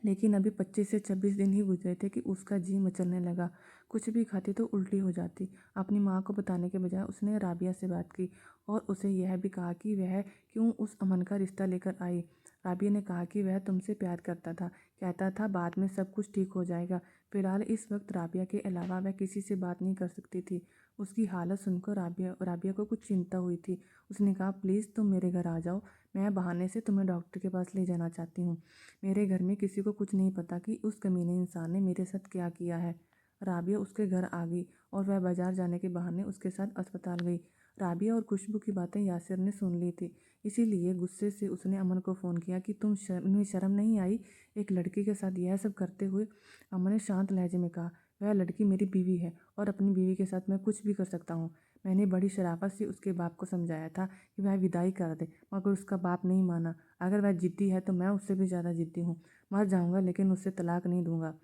लेकिन अभी 25 से 26 दिन ही गुजरे थे कि उसका जी मचलने लगा। कुछ भी खाती तो उल्टी हो जाती। अपनी माँ को बताने के बजाय उसने राबिया से बात की और उसे यह भी कहा कि वह क्यों उस अमन का रिश्ता लेकर आई। राबिया ने कहा कि वह तुमसे प्यार करता था, कहता था बाद में सब कुछ ठीक हो जाएगा। फिलहाल इस वक्त राबिया के अलावा वह किसी से बात नहीं कर सकती थी। उसकी हालत सुनकर राबिया को कुछ चिंता हुई थी। उसने कहा, प्लीज़ तुम मेरे घर आ जाओ, मैं बहाने से तुम्हें डॉक्टर के पास ले जाना चाहती हूँ। मेरे घर में किसी को कुछ नहीं पता कि उस कमीने इंसान ने मेरे साथ क्या किया है। राबिया उसके घर आ गई और वह बाजार जाने के बहाने उसके साथ अस्पताल गई। राबिया और खुशबू की बातें यासिर ने सुन ली थी, इसीलिए गुस्से से उसने अमन को फ़ोन किया कि तुम्हें शर्म नहीं आई एक लड़की के साथ यह सब करते हुए। अमन ने शांत लहजे में कहा, वह लड़की मेरी बीवी है और अपनी बीवी के साथ मैं कुछ भी कर सकता हूँ। मैंने बड़ी शराफत से उसके बाप को समझाया था कि वह विदाई कर दे, मगर उसका बाप नहीं माना। अगर वह ज़िद्दी है तो मैं उससे भी ज़्यादा ज़िद्दी हूँ। मर जाऊँगा लेकिन उससे तलाक नहीं दूंगा।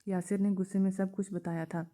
यासिर ने गुस्से में सब कुछ बताया था।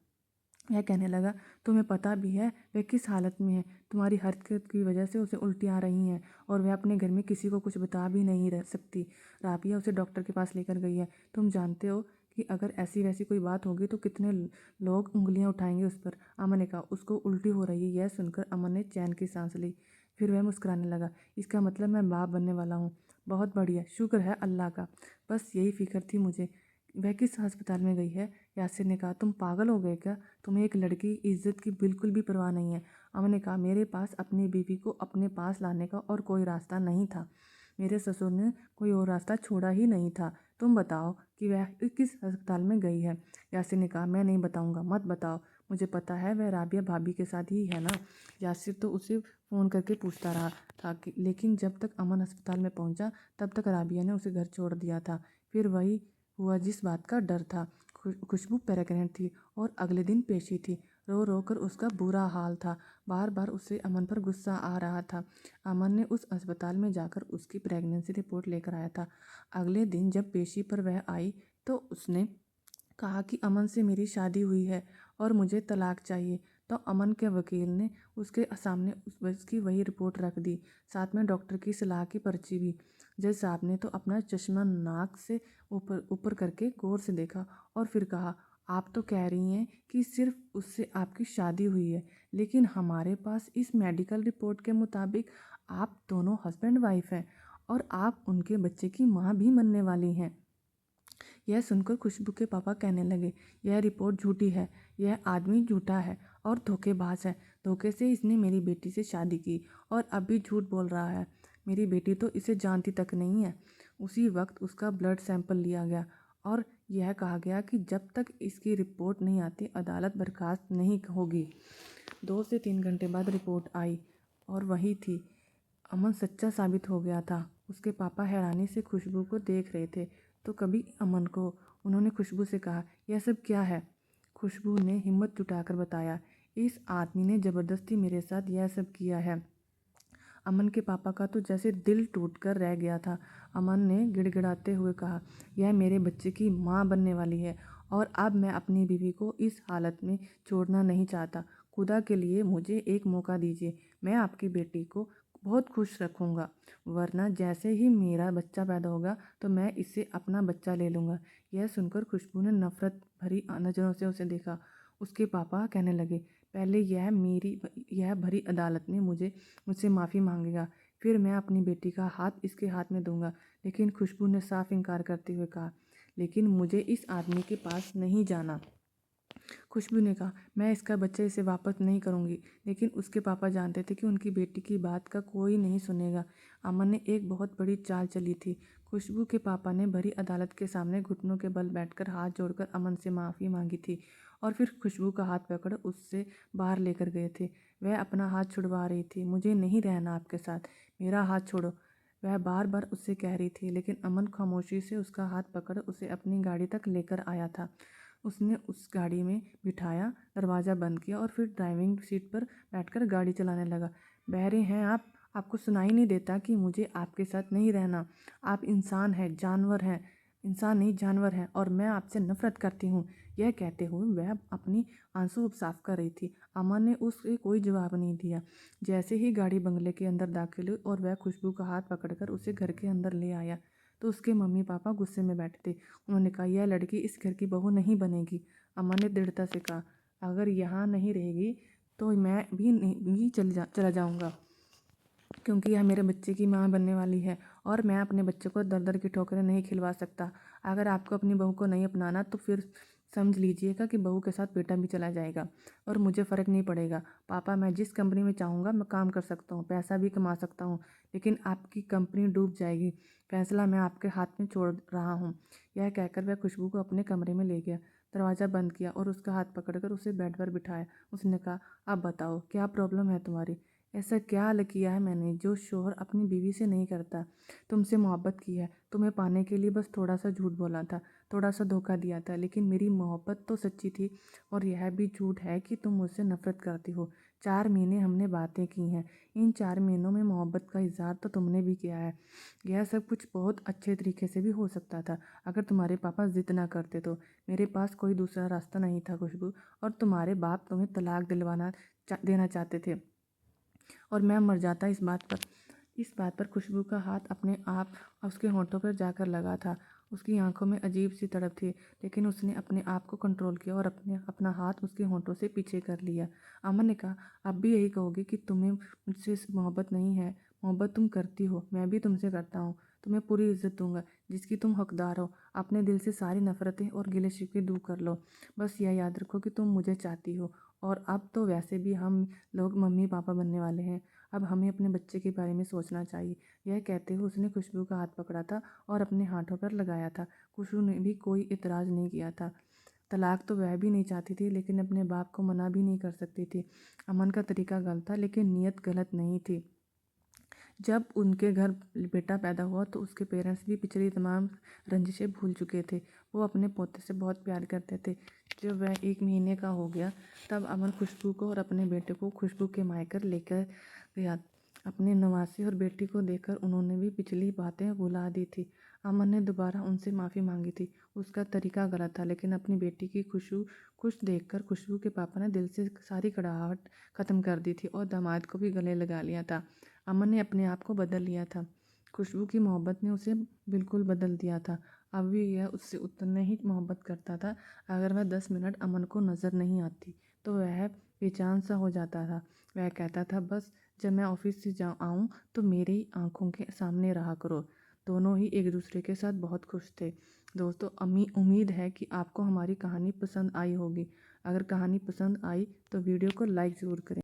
वह कहने लगा, तुम्हें पता भी है वह किस हालत में है? तुम्हारी हरकत की वजह से उसे उल्टियाँ आ रही हैं और वह अपने घर में किसी को कुछ बता भी नहीं रह सकती। राबिया उसे डॉक्टर के पास लेकर गई है। तुम जानते हो कि अगर ऐसी वैसी कोई बात होगी तो कितने लोग उंगलियां उठाएंगे उस पर। अमन ने कहा, उसको उल्टी हो रही है। यह सुनकर अमन ने चैन की सांस ली। फिर वह मुस्कुराने लगा, इसका मतलब मैं बाप बनने वाला हूँ। बहुत बढ़िया, शुक्र है अल्लाह का। बस यही फिक्र थी मुझे। वह किस अस्पताल में गई है? यासिर ने कहा, तुम पागल हो गए क्या? तुम्हें एक लड़की की इज्जत की बिल्कुल भी परवाह नहीं है। अमन ने कहा, मेरे पास अपनी बीवी को अपने पास लाने का और कोई रास्ता नहीं था। मेरे ससुर ने कोई और रास्ता छोड़ा ही नहीं था। तुम बताओ कि वह किस अस्पताल में गई है। यासिर ने कहा, मैं नहीं बताऊंगा, मत बताओ। मुझे पता है वह राबिया भाभी के साथ ही है ना। यासिर तो उसे फ़ोन करके पूछता रहा था कि लेकिन जब तक अमन अस्पताल में पहुंचा तब तक राबिया ने उसे घर छोड़ दिया था। फिर वही हुआ जिस बात का डर था। खुशबू प्रेग्नेंट थी और अगले दिन पेशी थी। रो रो कर उसका बुरा हाल था। बार बार उसे अमन पर गुस्सा आ रहा था। अमन ने उस अस्पताल में जाकर उसकी प्रेगनेंसी रिपोर्ट लेकर आया था। अगले दिन जब पेशी पर वह आई तो उसने कहा कि अमन से मेरी शादी हुई है और मुझे तलाक चाहिए। तो अमन के वकील ने उसके सामने उसकी वही रिपोर्ट रख दी, साथ में डॉक्टर की सलाह की पर्ची भी। जज साहब ने तो अपना चश्मा नाक से ऊपर ऊपर करके गौर से देखा और फिर कहा, आप तो कह रही हैं कि सिर्फ उससे आपकी शादी हुई है, लेकिन हमारे पास इस मेडिकल रिपोर्ट के मुताबिक आप दोनों हस्बैंड वाइफ हैं और आप उनके बच्चे की माँ भी बनने वाली हैं। यह सुनकर खुशबू के पापा कहने लगे, यह रिपोर्ट झूठी है, यह आदमी झूठा है और धोखेबाज है। धोखे से इसने मेरी बेटी से शादी की और अब भी झूठ बोल रहा है। मेरी बेटी तो इसे जानती तक नहीं है। उसी वक्त उसका ब्लड सैंपल लिया गया और यह कहा गया कि जब तक इसकी रिपोर्ट नहीं आती अदालत बर्खास्त नहीं होगी। 2 से 3 घंटे बाद रिपोर्ट आई और वही थी। अमन सच्चा साबित हो गया था। उसके पापा हैरानी से खुशबू को देख रहे थे तो कभी अमन को। उन्होंने खुशबू से कहा, यह सब क्या है? खुशबू ने हिम्मत जुटाकर बताया, इस आदमी ने ज़बरदस्ती मेरे साथ यह सब किया है। अमन के पापा का तो जैसे दिल टूटकर रह गया था। अमन ने गिड़गिड़ाते हुए कहा, यह मेरे बच्चे की माँ बनने वाली है और अब मैं अपनी बीवी को इस हालत में छोड़ना नहीं चाहता। खुदा के लिए मुझे एक मौका दीजिए, मैं आपकी बेटी को बहुत खुश रखूँगा, वरना जैसे ही मेरा बच्चा पैदा होगा तो मैं इससे अपना बच्चा ले लूँगा। यह सुनकर खुशबू ने नफ़रत भरी नज़रों से उसे देखा। उसके पापा कहने लगे, पहले यह भरी अदालत में मुझसे माफ़ी मांगेगा, फिर मैं अपनी बेटी का हाथ इसके हाथ में दूंगा। लेकिन खुशबू ने साफ इनकार करते हुए कहा, लेकिन मुझे इस आदमी के पास नहीं जाना। खुशबू ने कहा, मैं इसका बच्चा इसे वापस नहीं करूंगी। लेकिन उसके पापा जानते थे कि उनकी बेटी की बात का कोई नहीं सुनेगा। अमन ने एक बहुत बड़ी चाल चली थी। खुशबू के पापा ने भरी अदालत के सामने घुटनों के बल बैठकर हाथ जोड़कर अमन से माफ़ी मांगी थी और फिर खुशबू का हाथ पकड़ उससे बाहर लेकर गए थे। वह अपना हाथ छुड़वा रही थी, मुझे नहीं रहना आपके साथ, मेरा हाथ छोड़ो, वह बार बार उससे कह रही थी। लेकिन अमन खामोशी से उसका हाथ पकड़ उसे अपनी गाड़ी तक लेकर आया था। उसने उस गाड़ी में बिठाया, दरवाज़ा बंद किया और फिर ड्राइविंग सीट पर बैठकर गाड़ी चलाने लगा। बहरे हैं आप? आपको सुनाई नहीं देता कि मुझे आपके साथ नहीं रहना? आप इंसान हैं, जानवर हैं। इंसान नहीं, जानवर हैं और मैं आपसे नफरत करती हूँ। यह कहते हुए वह अपनी आंसू साफ कर रही थी। अमन ने उसे कोई जवाब नहीं दिया। जैसे ही गाड़ी बंगले के अंदर दाखिल हुई और वह खुशबू का हाथ पकड़कर उसे घर के अंदर ले आया तो उसके मम्मी पापा गुस्से में बैठे थे। उन्होंने कहा, यह लड़की इस घर की बहू नहीं बनेगी। अमन ने दृढ़ता से कहा, अगर यहाँ नहीं रहेगी तो मैं भी नहीं चला जाऊँगा, क्योंकि यह मेरे बच्चे की माँ बनने वाली है और मैं अपने बच्चे को दर दर की ठोकरें नहीं खिलवा सकता। अगर आपको अपनी बहू को नहीं अपनाना तो फिर समझ लीजिएगा कि बहू के साथ बेटा भी चला जाएगा और मुझे फ़र्क नहीं पड़ेगा। पापा, मैं जिस कंपनी में चाहूँगा मैं काम कर सकता हूँ, पैसा भी कमा सकता हूँ, लेकिन आपकी कंपनी डूब जाएगी। फैसला मैं आपके हाथ में छोड़ रहा हूँ। यह कहकर वह खुशबू को अपने कमरे में ले गया, दरवाज़ा बंद किया और उसका हाथ पकड़कर उसे बेड पर बिठाया। उसने कहा, अब बताओ क्या प्रॉब्लम है तुम्हारी? ऐसा क्या हल किया है मैंने जो शोहर अपनी बीवी से नहीं करता? तुमसे मोहब्बत की है, तुम्हें पाने के लिए बस थोड़ा सा झूठ बोला था, थोड़ा सा धोखा दिया था, लेकिन मेरी मोहब्बत तो सच्ची थी। और यह भी झूठ है कि तुम मुझसे नफरत करती हो। 4 महीने हमने बातें की हैं, इन 4 महीनों में मोहब्बत का इजहार तो तुमने भी किया है। यह सब कुछ बहुत अच्छे तरीके से भी हो सकता था अगर तुम्हारे पापा जिद ना करते तो। मेरे पास कोई दूसरा रास्ता नहीं था खुशबू, और तुम्हारे बाप तुम्हें तलाक देना चाहते थे और मैं मर जाता इस बात पर खुशबू का हाथ अपने आप उसके होंठों पर जाकर लगा था। उसकी आंखों में अजीब सी तड़प थी, लेकिन उसने अपने आप को कंट्रोल किया और अपना हाथ उसके होंठों से पीछे कर लिया। अमन ने कहा, अब भी यही कहोगे कि तुम्हें मुझसे मोहब्बत नहीं है? मोहब्बत तुम करती हो, मैं भी तुमसे करता हूँ। तुम्हें पूरी इज्जत दूंगा जिसकी तुम हकदार हो। अपने दिल से सारी नफरतें और गिले शिकवे दूर कर लो। बस यह याद रखो कि तुम मुझे चाहती हो, और अब तो वैसे भी हम लोग मम्मी पापा बनने वाले हैं। अब हमें अपने बच्चे के बारे में सोचना चाहिए। यह कहते हुए उसने खुशबू का हाथ पकड़ा था और अपने हाथों पर लगाया था। खुशबू ने भी कोई इतराज़ नहीं किया था। तलाक तो वह भी नहीं चाहती थी, लेकिन अपने बाप को मना भी नहीं कर सकती थी। अमन का तरीका गलत था, लेकिन नीयत गलत नहीं थी। जब उनके घर बेटा पैदा हुआ तो उसके पेरेंट्स भी पिछली तमाम रंजिशें भूल चुके थे। वो अपने पोते से बहुत प्यार करते थे। जब वह 1 महीने का हो गया तब अमन खुशबू को और अपने बेटे को खुशबू के मायकर लेकर गया। अपने नवासे और बेटी को देखकर उन्होंने भी पिछली बातें भुला दी थी। अमन ने दोबारा उनसे माफ़ी मांगी थी। उसका तरीका गलत था, लेकिन अपनी बेटी की खुश देखकर खुशबू के पापा ने दिल से सारी कड़ाहट ख़त्म कर दी थी और दामाद को भी गले लगा लिया था। अमन ने अपने आप को बदल लिया था। खुशबू की मोहब्बत ने उसे बिल्कुल बदल दिया था। अब भी यह उससे उतना ही मोहब्बत करता था। अगर वह 10 मिनट अमन को नज़र नहीं आती तो वह बेचैन सा हो जाता था। वह कहता था, बस जब मैं ऑफिस से आऊँ तो मेरी आंखों के सामने रहा करो। दोनों ही एक दूसरे के साथ बहुत खुश थे। दोस्तों, उम्मीद है कि आपको हमारी कहानी पसंद आई होगी। अगर कहानी पसंद आई तो वीडियो को लाइक ज़रूर करें।